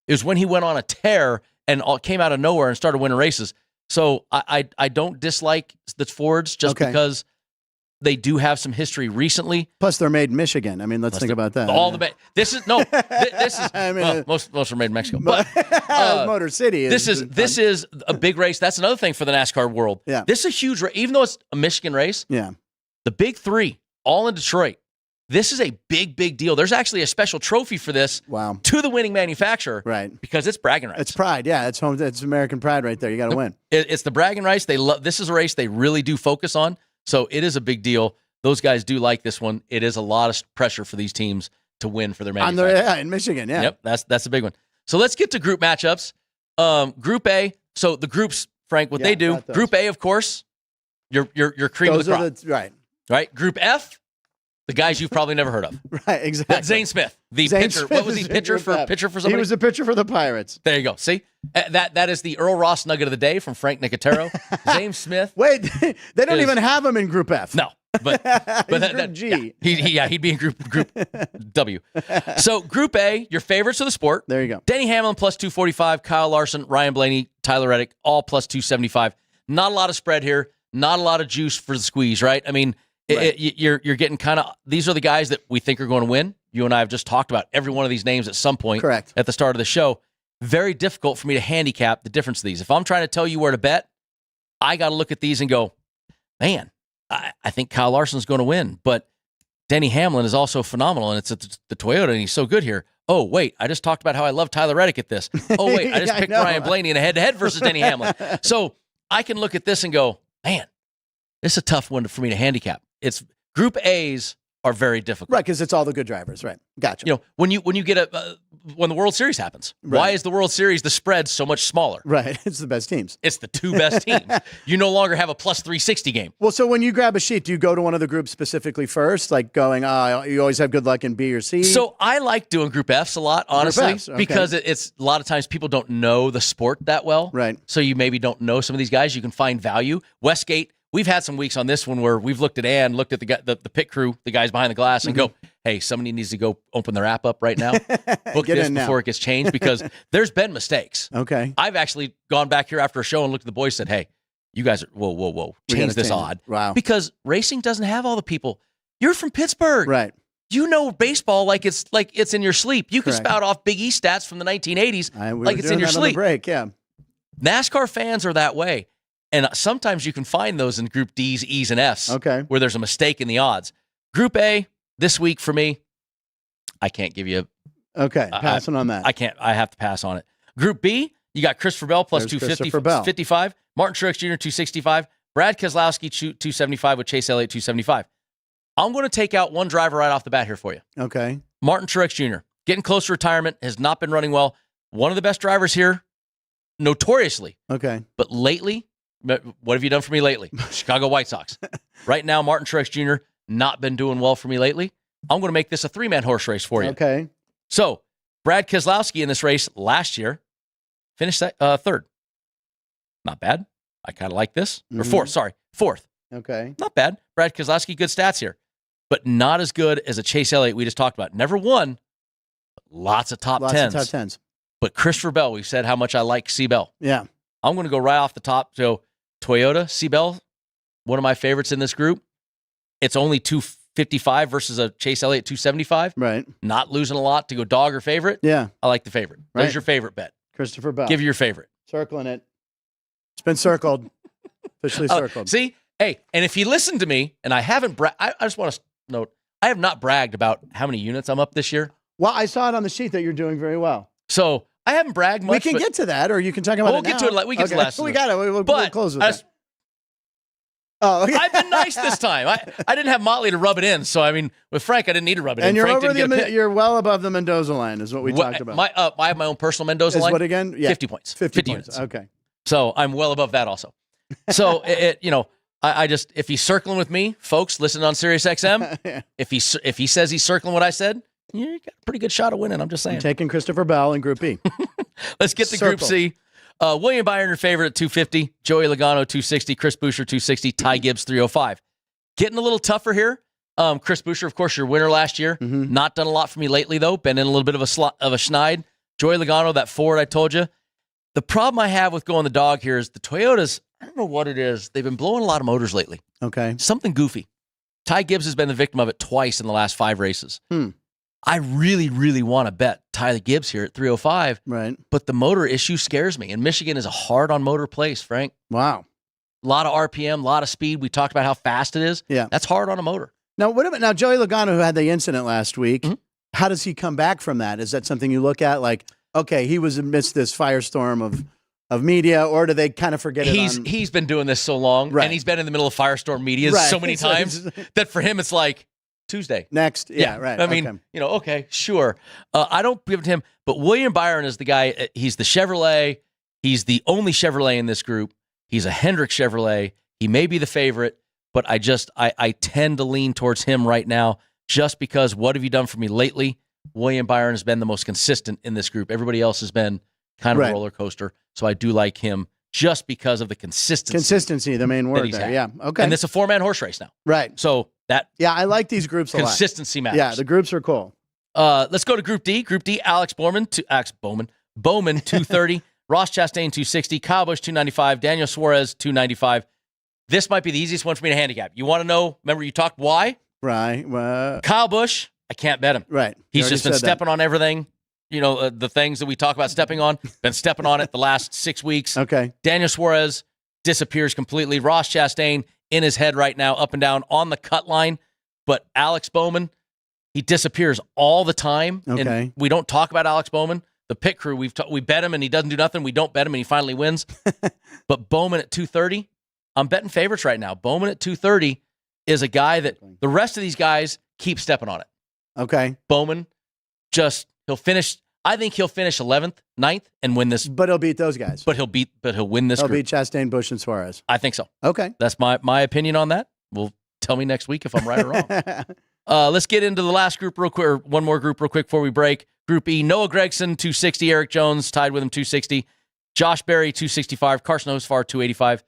It was when he went on a tear and came out of nowhere and started winning races. So I don't dislike the Fords just because they do have some history recently. Plus, they're made in Michigan. I mean, let's think about that. This is I mean, most are made in Mexico. But Motor City. This is a big race. That's another thing for the NASCAR world. Yeah. This is a huge race, even though it's a Michigan race. Yeah. The big three, all in Detroit. This is a big, big deal. There's actually a special trophy for this to the winning manufacturer. Right. Because it's bragging rights. It's pride. Yeah. It's American pride right there. You got to win. It's the bragging rights. This is a race they really do focus on. So it is a big deal. Those guys do like this one. It is a lot of pressure for these teams to win for their manufacturer. In Michigan, yeah. Yep, that's a big one. So let's get to group matchups. Group A. So the groups, Frank, what they do. Group A, of course, your cream of the crop. Right. Group F, the guys you've probably never heard of. Right, exactly. That's Zane Smith, the pitcher. What was he, pitcher for somebody? He was a pitcher for the Pirates. There you go. See? That is the Earl Ross nugget of the day from Frank Nicotero. Zane Smith. Wait, they don't even have him in Group F. No. But Group G. Yeah, he'd be in Group W. So Group A, your favorites of the sport. There you go. Denny Hamlin plus 245, Kyle Larson, Ryan Blaney, Tyler Reddick, all plus 275. Not a lot of spread here. Not a lot of juice for the squeeze, right? I mean, you're getting kind of, these are the guys that we think are going to win. You and I have just talked about every one of these names at some point. Correct. At the start of the show. Very difficult for me to handicap the difference of these. If I'm trying to tell you where to bet, I got to look at these and go, man, I think Kyle Larson's going to win, but Denny Hamlin is also phenomenal, and it's the Toyota, and he's so good here. Oh, wait, I just talked about how I love Tyler Reddick at this. Oh, wait, I just picked Ryan Blaney in a head-to-head versus Denny Hamlin. So I can look at this and go, man, this is a tough one for me to handicap. It's Group A's are very difficult. Right, because it's all the good drivers. Right. Gotcha. You know, when you get when the World Series happens, why is the World Series, the spread so much smaller? Right. It's the best teams. It's the two best teams. You no longer have a plus 360 game. Well, so when you grab a sheet, do you go to one of the groups specifically first? Like going, you always have good luck in B or C? So I like doing Group Fs a lot, honestly, Fs, okay. because it's a lot of times people don't know the sport that well. Right. So you maybe don't know some of these guys. You can find value. Westgate, we've had some weeks on this one where we've looked at the pit crew, the guys behind the glass, and go, hey, somebody needs to go open their app up right now. Book this before it gets changed, because there's been mistakes. Okay. I've actually gone back here after a show and looked at the boys and said, hey, you guys are, whoa, change this odd. Wow. Because racing doesn't have all the people. You're from Pittsburgh. Right. You know baseball like it's in your sleep. You can spout off Big E stats from the 1980s like it's in your sleep. On the break, yeah. NASCAR fans are that way. And sometimes you can find those in Group D's, E's, and F's, where there's a mistake in the odds. Group A, this week for me, I can't give you passing on that. I can't. I have to pass on it. Group B, you got Christopher Bell plus 255, Martin Truex Jr. 265, Brad Keselowski 275 with Chase Elliott 275. I'm going to take out one driver right off the bat here for you. Okay. Martin Truex Jr. getting close to retirement, has not been running well. One of the best drivers here, notoriously. Okay. But lately, what have you done for me lately? Chicago White Sox. Right now, Martin Truex Jr. not been doing well for me lately. I'm going to make this a three-man horse race for you. Okay. So, Brad Keselowski in this race last year finished third. Not bad. I kind of like this. Or fourth. Okay. Not bad. Brad Keselowski, good stats here. But not as good as a Chase Elliott we just talked about. Never won, but lots of top tens. But Christopher Bell, we've said how much I like C. Bell. Yeah. I'm going to go right off the top. So, Toyota, C. Bell, one of my favorites in this group. It's only 255 versus a Chase Elliott 275. Right. Not losing a lot to go dog or favorite. Yeah. I like the favorite. Right. There's your favorite bet. Christopher Bell. Give you your favorite. Circling it. It's been circled. Officially circled. See? Hey, and if you listen to me, and I haven't I just want to note, I have not bragged about how many units I'm up this year. Well, I saw it on the sheet that you're doing very well. So, I haven't bragged much. We can get to that, or you can talk about it we'll get to it. We get to the last. We got it. We'll close with that. Oh, okay. I've been nice this time. I didn't have Motley to rub it in, so I mean, with Frank, I didn't need to rub it in. And you're Frank over you're well above the Mendoza line, is what we talked about. I have my own personal Mendoza line. What again? Yeah. 50 points. 50 units. Okay. So I'm well above that also. So I just, if he's circling with me, folks, listen on Sirius XM. Yeah. If he says he's circling what I said, you got a pretty good shot of winning. I'm just saying. I'm taking Christopher Bell in Group B. Let's get to Group C. William Byron, your favorite at 250. Joey Logano, 260. Chris Buescher, 260. Ty Gibbs, 305. Getting a little tougher here. Chris Buescher, of course, your winner last year. Mm-hmm. Not done a lot for me lately, though. Been in a little bit of a schneid. Joey Logano, that Ford I told you. The problem I have with going the dog here is the Toyotas, I don't know what it is. They've been blowing a lot of motors lately. Okay. Something goofy. Ty Gibbs has been the victim of it twice in the last 5 races. I really, really want to bet Tyler Gibbs here at 305. Right. But the motor issue scares me. And Michigan is a hard on motor place, Frank. Wow. A lot of RPM, a lot of speed. We talked about how fast it is. Yeah. That's hard on a motor. Now, what about Joey Logano, who had the incident last week? Mm-hmm. How does he come back from that? Is that something you look at like, okay, he was amidst this firestorm of media, or do they kind of forget it? He's been doing this so long, and he's been in the middle of firestorm media so many times that for him it's like, Tuesday. Next. Yeah, right. I mean, okay, sure. I don't give it to him, but William Byron is the guy. He's the Chevrolet. He's the only Chevrolet in this group. He's a Hendrick Chevrolet. He may be the favorite, but I tend to lean towards him right now just because what have you done for me lately? William Byron has been the most consistent in this group. Everybody else has been kind of a roller coaster. So I do like him just because of the consistency. Consistency, the main word there. Yeah. Okay. And it's a 4-man horse race now. Right. So I like these groups a lot. Consistency matters. Yeah, the groups are cool. Let's go to Group D. Group D, Bowman, 230. Ross Chastain, 260. Kyle Busch, 295. Daniel Suarez, 295. This might be the easiest one for me to handicap. You want to know, remember you talked why? Right. Kyle Busch, I can't bet him. Right. He's just been stepping on everything. The things that we talk about stepping on, been stepping on it the last 6 weeks. Okay. Daniel Suarez disappears completely. Ross Chastain in his head right now, up and down on the cut line. But Alex Bowman, he disappears all the time. Okay. And we don't talk about Alex Bowman. The pit crew, we bet him and he doesn't do nothing. We don't bet him and he finally wins. But Bowman at 230, I'm betting favorites right now. Bowman at 230 is a guy that the rest of these guys keep stepping on it. Okay. Bowman, he'll finish 11th, 9th, and win this. But he'll beat those guys. But he'll win this He'll group. beat Chastain, Busch, and Suarez. I think so. Okay. That's my opinion on that. Well, tell me next week if I'm right or wrong. Let's get into the last group real quick, or one more group real quick before we break. Group E, Noah Gragson, 260. Eric Jones tied with him, 260. Josh Berry, 265. Carson Hocevar, 285.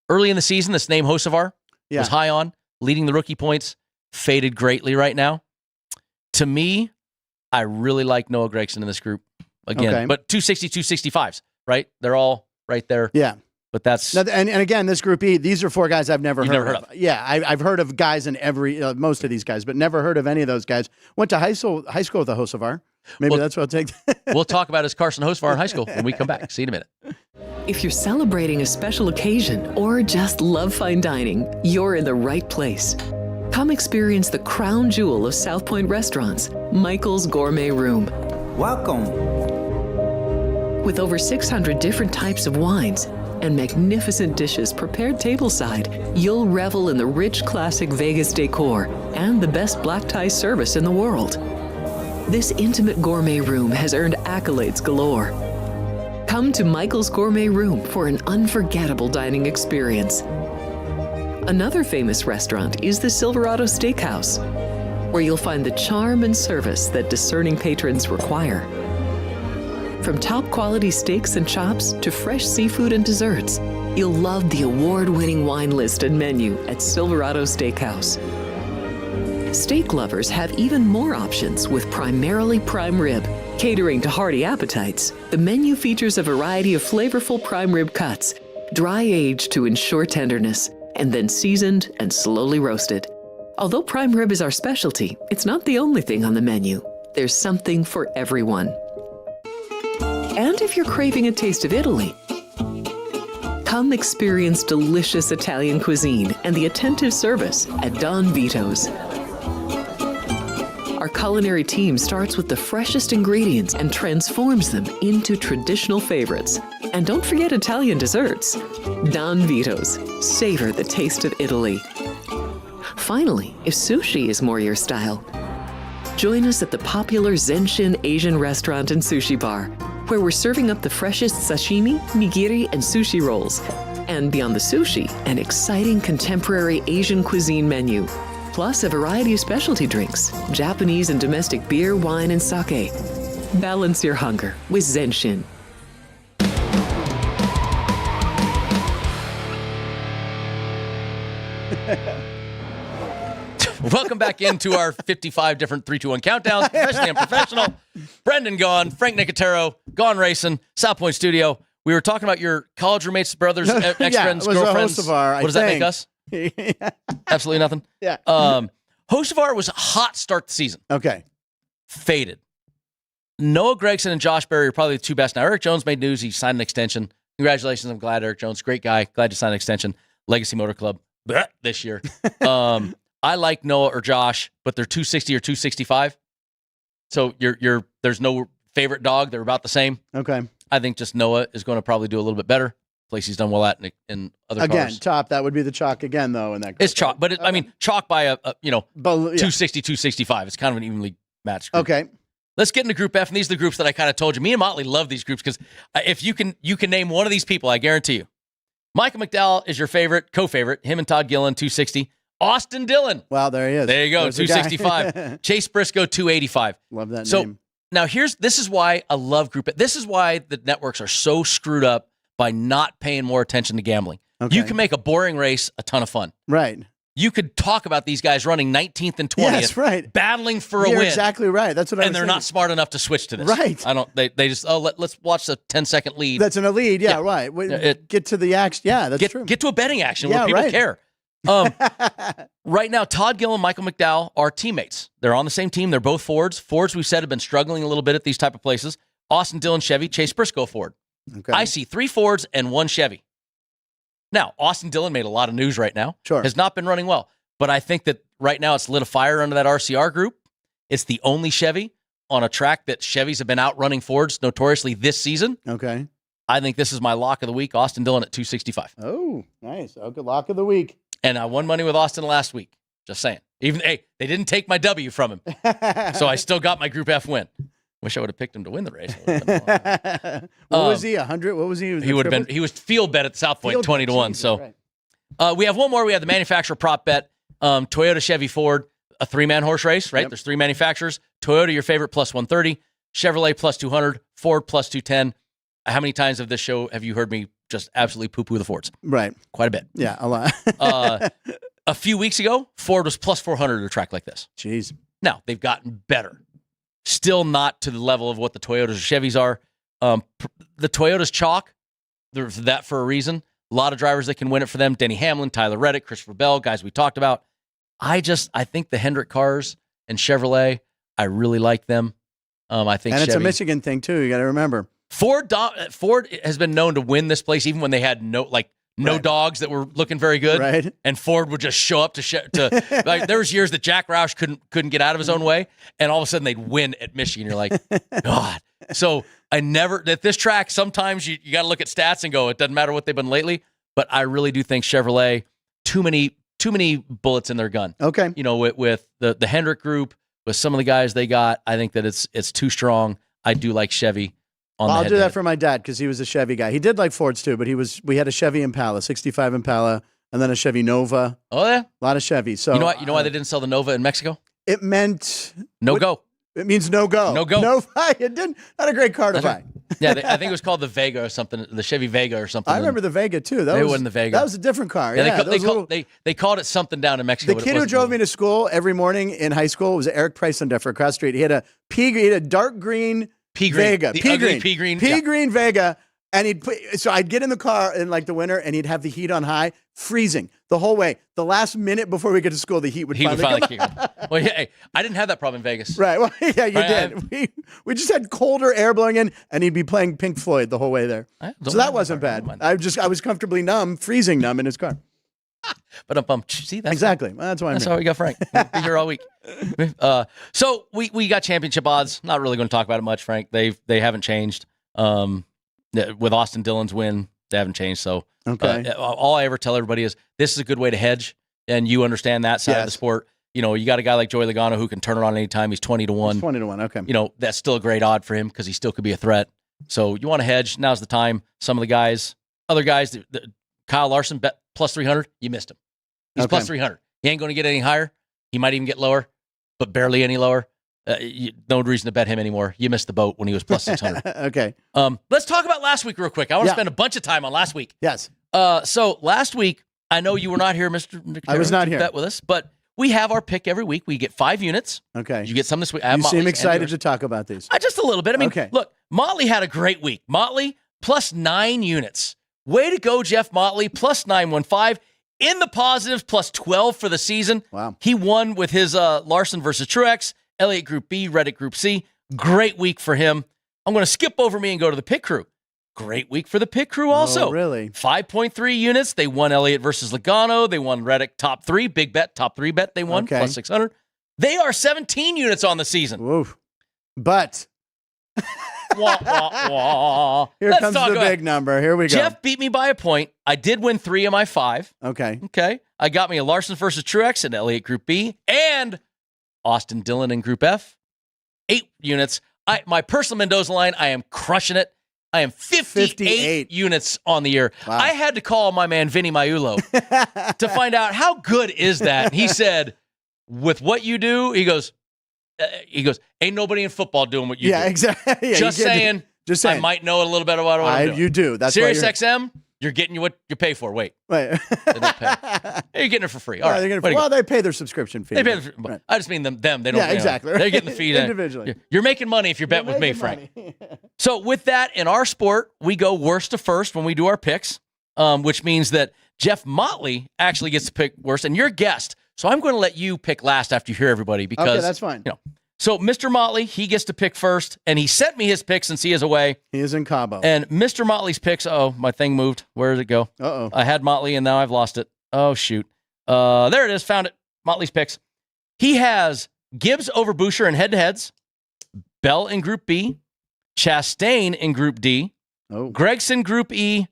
Early in the season, this name Hocevar was high on, leading the rookie points, faded greatly right now. To me, I really like Noah Gragson in this group. Again, but 260, 265s, right? They're all right there. Yeah. But that's... Now, and again, this Group E, these are four guys I've never heard of. Yeah, I've heard of guys in most of these guys, but never heard of any of those guys. Went to high school with a Hocevar. Maybe that's what I'll take. We'll talk about his Carson Hocevar in high school when we come back. See you in a minute. If you're celebrating a special occasion or just love fine dining, you're in the right place. Come experience the crown jewel of South Point restaurants, Michael's Gourmet Room. Welcome. With over 600 different types of wines and magnificent dishes prepared tableside, you'll revel in the rich classic Vegas decor and the best black tie service in the world. This intimate gourmet room has earned accolades galore. Come to Michael's Gourmet Room for an unforgettable dining experience. Another famous restaurant is the Silverado Steakhouse, where you'll find the charm and service that discerning patrons require. From top quality steaks and chops to fresh seafood and desserts, you'll love the award-winning wine list and menu at Silverado Steakhouse. Steak lovers have even more options with primarily prime rib. Catering to hearty appetites, the menu features a variety of flavorful prime rib cuts, dry-aged to ensure tenderness, and then seasoned and slowly roasted. Although prime rib is our specialty, it's not the only thing on the menu. There's something for everyone. And if you're craving a taste of Italy, come experience delicious Italian cuisine and the attentive service at Don Vito's. Our culinary team starts with the freshest ingredients and transforms them into traditional favorites. And don't forget Italian desserts. Don Vito's. Savor the taste of Italy. Finally, if sushi is more your style, join us at the popular Zenshin Asian restaurant and sushi bar, where we're serving up the freshest sashimi, nigiri, and sushi rolls. And beyond the sushi, an exciting contemporary Asian cuisine menu, plus a variety of specialty drinks, Japanese and domestic beer, wine, and sake. Balance your hunger with Zenshin. Welcome back into our 55 different 3, 2, 1 countdowns, professionally and professional. Brendan Gaughan, Frank Nicotero, Gaughan Racin, South Point Studio. We were talking about your college roommates, brothers, ex-friends, girlfriends. Hocevar, what does that make us? Absolutely nothing. Yeah. Hocevar was a hot start to the season. Okay. Faded. Noah Gragson and Josh Berry are probably the two best. Now, Eric Jones made news. He signed an extension. Congratulations. I'm glad, Eric Jones. Great guy. Glad to sign an extension. Legacy Motor Club this year. I like Noah or Josh, but they're 260 or 265. So there's no favorite dog. They're about the same. Okay. I think just Noah is going to probably do a little bit better. Place he's done well at in other again, cars. top. That would be the chalk again, though. In that group. It's chalk, but I mean chalk by a 260, 265. It's kind of an evenly matched group. Okay. Let's get into Group F, and these are the groups that I kind of told you. Me and Motley love these groups because if you can name one of these people, I guarantee you. Michael McDowell is your favorite, co-favorite. Him and Todd Gillen, 260. Austin Dillon. Wow, there he is. There you go, There's 265. Chase Briscoe, 285. Love that so, name. Now, this is why I love Group F. This is why the networks are so screwed up by not paying more attention to gambling. Okay. You can make a boring race a ton of fun. Right. You could talk about these guys running 19th and 20th, yes, right. battling for a You're win. Exactly right. That's what I was And they're thinking. not smart enough to switch to this. Right. I don't. They just let's watch the 10-second lead. That's in a lead. Yeah, right. Get to the action. Yeah, that's true. Get to a betting action where people care. Right now, Todd Gillen and Michael McDowell are teammates. They're on the same team. They're both Fords. Fords, we've said, have been struggling a little bit at these type of places. Austin Dillon, Chevy. Chase Briscoe, Ford. Okay. I see 3 Fords and 1 Chevy. Now, Austin Dillon made a lot of news right now. Sure. Has not been running well. But I think that right now it's lit a fire under that RCR group. It's the only Chevy on a track that Chevys have been outrunning Fords notoriously this season. Okay. I think this is my lock of the week, Austin Dillon at 265. Oh, nice. Okay, lock of the week. And I won money with Austin last week. Just saying. They didn't take my W from him. So I still got my Group F win. Wish I would have picked him to win the race. What was he? 100? What was he? He would have been. He was field bet at South Point, 20-1. So we have one more. We have the manufacturer prop bet. Toyota, Chevy, Ford, a 3-man horse race, right? Yep. There's 3 manufacturers. Toyota, your favorite, plus 130. Chevrolet, plus 200. Ford, plus 210. How many times of this show have you heard me just absolutely poo-poo the Fords? Right. Quite a bit. Yeah, a lot. A few weeks ago, Ford was plus 400 at a track like this. Jeez. Now, they've gotten better. Still not to the level of what the Toyotas or Chevys are. The Toyotas chalk, there's that for a reason. A lot of drivers that can win it for them. Denny Hamlin, Tyler Reddick, Christopher Bell, guys we talked about. I think the Hendrick cars and Chevrolet, I really like them. I think and it's Chevy, a Michigan thing, too. You got to remember. Ford has been known to win this place even when they had no dogs that were looking very good, right? And Ford would just show up to like there was years that Jack Roush couldn't get out of his own way, and all of a sudden they'd win at Michigan. You're like, God. So at this track, sometimes you got to look at stats and go, it doesn't matter what they've been lately. But I really do think Chevrolet too many bullets in their gun. Okay, with the Hendrick group, with some of the guys they got, I think that it's too strong. I do like Chevy. I'll do that for my dad because he was a Chevy guy. He did like Fords too, but we had a Chevy Impala, 65 Impala, and then a Chevy Nova. Oh yeah, a lot of Chevy. So you know why they didn't sell the Nova in Mexico? It meant go. It means no go. No go. No buy. It didn't. Not a great car to buy. Yeah, I think it was called the Vega or something, the Chevy Vega or something. I remember the Vega too. It wasn't the Vega. That was a different car. Yeah, Yeah, they called it something down in Mexico. The kid who drove me to school every morning in high school was Eric Preisendeffer across the street. He had a dark green Vega, pea green Vega, and so I'd get in the car in like the winter, and he'd have the heat on high, freezing the whole way. The last minute before we get to school, the heat would finally kick on. Well, hey, I didn't have that problem in Vegas. Right. Well, yeah, you did. We just had colder air blowing in, and he'd be playing Pink Floyd the whole way there. So that wasn't bad. I was comfortably freezing numb in his car. But see that exactly. Well, that's why that's how we got Frank. We'll be here all week. So we got championship odds. Not really going to talk about it much, Frank. They haven't changed. With Austin Dillon's win, they haven't changed. So all I ever tell everybody is this is a good way to hedge, and you understand that side of the sport. You got a guy like Joey Logano who can turn it on anytime. He's 20-1. 20-1. Okay. That's still a great odd for him because he still could be a threat. So you want to hedge. Now's the time. Some of the guys, other guys, Kyle Larson bet plus 300. You missed him. He's plus 300. He ain't going to get any higher. He might even get lower, but barely any lower. No reason to bet him anymore. You missed the boat when he was plus 600. Okay. Let's talk about last week real quick. I want to spend a bunch of time on last week. Yes. So last week, I know you were not here, Mr. McNair, I was not here. Bet with us, but we have our pick every week. We get 5 units. Okay. Did you get some this week? You seem excited to talk about these. Just a little bit. I mean, look, Motley had a great week. Motley plus 9 units. Way to go, Jeff Motley, plus 915. In the positives, plus 12 for the season. Wow. He won with his Larson versus Truex, Elliott Group B, Reddick Group C. Great week for him. I'm going to skip over me and go to the pit crew. Great week for the pit crew also. Oh, really? 5.3 units. They won Elliott versus Logano. They won Reddick top 3. Big bet, top 3 bet they won, plus 600. They are 17 units on the season. Oof. But... wah, wah, wah. Here comes the big number. Here we go. Jeff beat me by a point. I did win 3 of my 5. Okay. I got me a Larson versus Truex and Elliott Group B and Austin Dillon in Group F. 8 units. My personal Mendoza line, I am crushing it. I am 58 units on the year. Wow. I had to call my man Vinny Maiulo to find out how good is that. And he said, with what you do, he goes, ain't nobody in football doing what you do. Yeah, exactly. Yeah, Just saying. I might know a little bit about what I'm doing. You do. That's Sirius XM, you're getting what you pay for. Wait. They don't pay. You're getting it for free. All right. They pay their subscription fee. Right. I just mean them. They don't. Yeah, exactly. They're getting the fee individually. You're making money if you're betting with me, Frank. So with that, in our sport, we go worst to first when we do our picks, which means that Jeff Motley actually gets to pick worst, and you're guest. So I'm going to let you pick last after you hear everybody because that's fine. So Mr. Motley, he gets to pick first, and he sent me his picks since he is away. He is in Cabo. And Mr. Motley's picks, my thing moved. Where did it go? Uh-oh. I had Motley, and now I've lost it. Oh, shoot. There it is. Found it. Motley's picks. He has Gibbs over Boucher in head-to-heads, Bell in Group B, Chastain in Group D, Gregson Group E,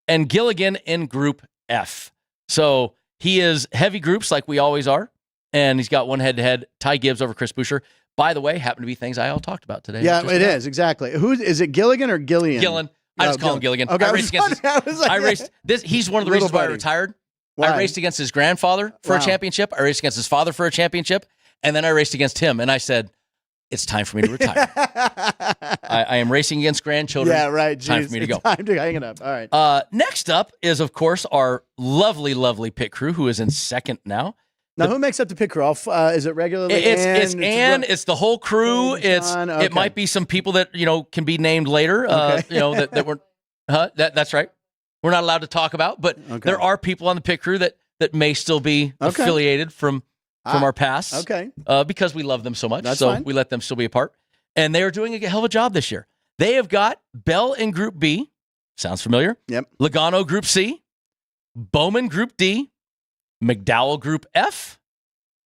and Gilligan in Group F. So he is heavy groups like we always are, and he's got one head-to-head, Ty Gibbs over Chris Boucher. By the way, happen to be things I all talked about today. Yeah, it is, exactly. Is it Gilligan or Gillian? Gillen. I just call him Gilligan. Okay, I raced against he's one of the reasons why I retired. Why? I raced against his grandfather for a championship. I raced against his father for a championship. And then I raced against him. And I said, it's time for me to retire. I am racing against grandchildren. Yeah, right. Time for me to go. Time to hang it up. All right. Next up is, of course, our lovely, lovely pit crew, who is in second now. Now, who makes up the pit crew? Is it regularly It's Ann. It's the whole crew. It might be some people that, can be named later, that weren't. That's right. We're not allowed to talk about, but there are people on the pit crew that may still be affiliated from our past. Okay. Because we love them so much. That's so fine. we let them still be a part. And they are doing a hell of a job this year. They have got Bell in Group B. Sounds familiar. Yep. Logano Group C. Bowman Group D. McDowell Group F.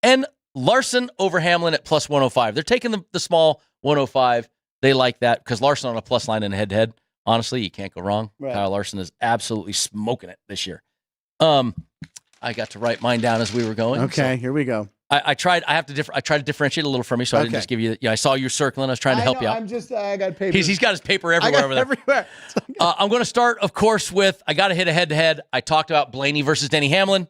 And Larson over Hamlin at plus 105. They're taking the small 105. They like that because Larson on a plus line in a head-to-head. Honestly, you can't go wrong. Right. Kyle Larson is absolutely smoking it this year. I got to write mine down as we were going. Okay, here we go. I tried to differentiate a little from you, so I didn't just give you. I saw you circling. I was trying to help you out. I got paper. He's got his paper everywhere over there. Everywhere. I'm going to start, of course, with I got to hit a head-to-head. I talked about Blaney versus Denny Hamlin.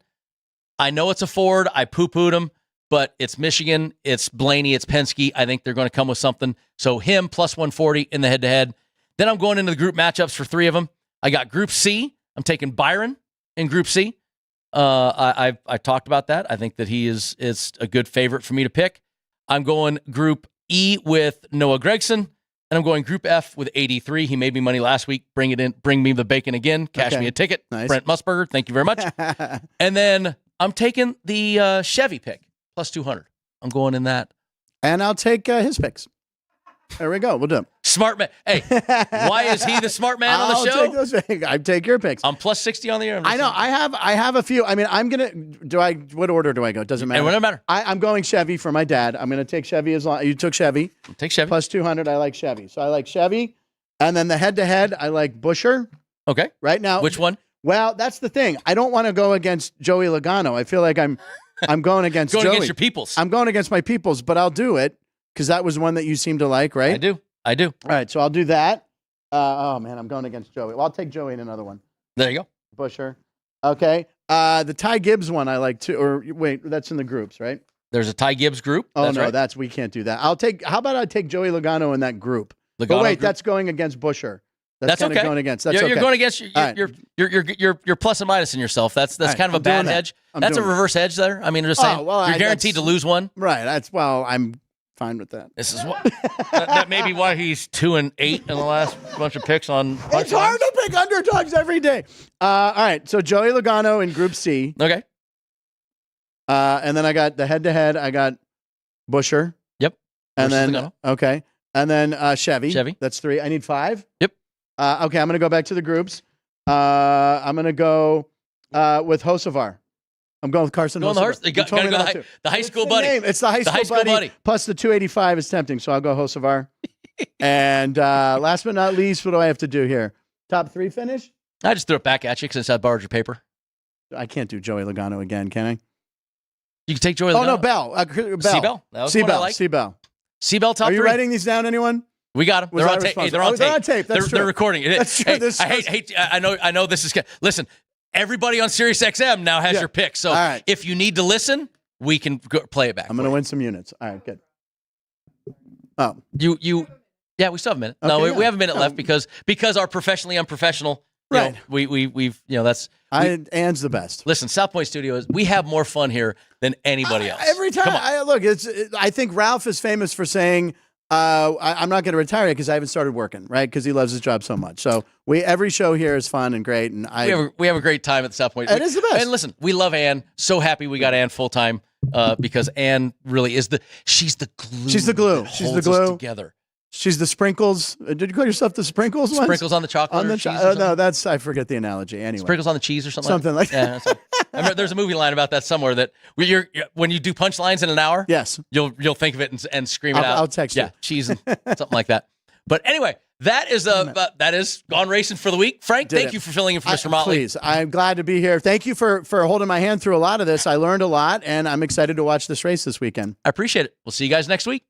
I know it's a Ford. I poo-pooed him, but it's Michigan. It's Blaney. It's Penske. I think they're going to come with something. So him plus 140 in the head-to-head. Then I'm going into the group matchups for three of them. I got Group C. I'm taking Byron in Group C. I talked about that. I think that it's a good favorite for me to pick. I'm going Group E with Noah Gragson, and I'm going Group F with 83. He made me money last week. Bring me the bacon again. Cash me a ticket. Nice. Brent Musburger, thank you very much. And then I'm taking the Chevy pick plus 200. I'm going in that. And I'll take his picks. There we go. We'll do it. Smart man. Hey, why is he the smart man on the show? Take those picks. I take your picks. I'm plus 60 on the air. I know. I have a few. I mean, I'm gonna. What order do I go? Doesn't matter. It doesn't matter. I'm going Chevy for my dad. I'm gonna take Chevy as long. You took Chevy. Take Chevy plus 200. I like Chevy. So I like Chevy, and then the head-to-head. I like Busher. Okay. Right now. Which one? Well, that's the thing. I don't want to go against Joey Logano. I feel like I'm going against Joey. Against your peoples. I'm going against my peoples, but I'll do it because that was one that you seem to like, right? I do. All right, so I'll do that. Oh, man, I'm going against Joey. Well, I'll take Joey in another one. There you go. Busher. Okay. The Ty Gibbs one I like too. Or wait, that's in the groups, right? There's a Ty Gibbs group. Oh, that's no, right. we can't do that. How about I take Joey Logano in that group? But wait, group? That's going against Busher. That's okay. Going against. You're going against. You're plus and minus in yourself. That's kind of a bad hedge. That's a reverse hedge there. I mean, I'm just saying. You're guaranteed to lose one. Right. I'm fine with that. This is what that may be why he's 2-8 in the last bunch of picks on. It's hard to pick underdogs every day. All right, so Joey Logano in Group C. Okay. And then I got the head-to-head. I got Busher. Yep. And versus then Logano. Okay, and then Chevy. Chevy. That's 3. I need 5. Yep. Okay, I'm gonna go back to the groups. I'm gonna go with Hocevar. I'm going with Carson. Going the high school buddy. It's the high school buddy. Plus the 285 is tempting, so I'll go Hocevar. And last but not least, what do I have to do here? Top 3 finish? I just threw it back at you since I borrowed your paper. I can't do Joey Logano again, can I? You can take Joey Logano. Oh, no, Bell. C-Bell. C-Bell. C-Bell top 3. Are you writing these down, anyone? We got them. They're on tape. Hey, they're on tape. That's true. They're recording it. That's true. I know this is good. Listen, everybody on Sirius XM now has your pick. So if you need to listen, we can play it back. I'm going to win some units. All right, good. Oh. Yeah, we still have a minute. Okay, we have a minute left because our professionally unprofessional. Right. We've that's. Ann's the best. Listen, South Point Studios, we have more fun here than anybody else. Every time. I think Ralph is famous for saying, I'm not going to retire because I haven't started working, right? Because he loves his job so much. So every show here is fun and great. And we have a great time at the South Point. It is the best. And listen, we love Ann. So happy we got Ann full time. because Ann really is she's the glue. She's the glue. That She's the holds us glue. together. She's the sprinkles. Did you call yourself the sprinkles once? Sprinkles on the chocolate. On the cheese no, I forget the analogy. Anyway, sprinkles on the cheese or something. Something like that. Yeah, I remember there's a movie line about that somewhere that when you do punchlines in an hour. Yes, you'll think of it and scream it out. I'll text you. Yeah, cheese and something like that. But anyway, that is Gaughan Racin for the week. Frank, thank you for filling in for Mr. Motley. Please, I'm glad to be here. Thank you for holding my hand through a lot of this. I learned a lot, and I'm excited to watch this race this weekend. I appreciate it. We'll see you guys next week.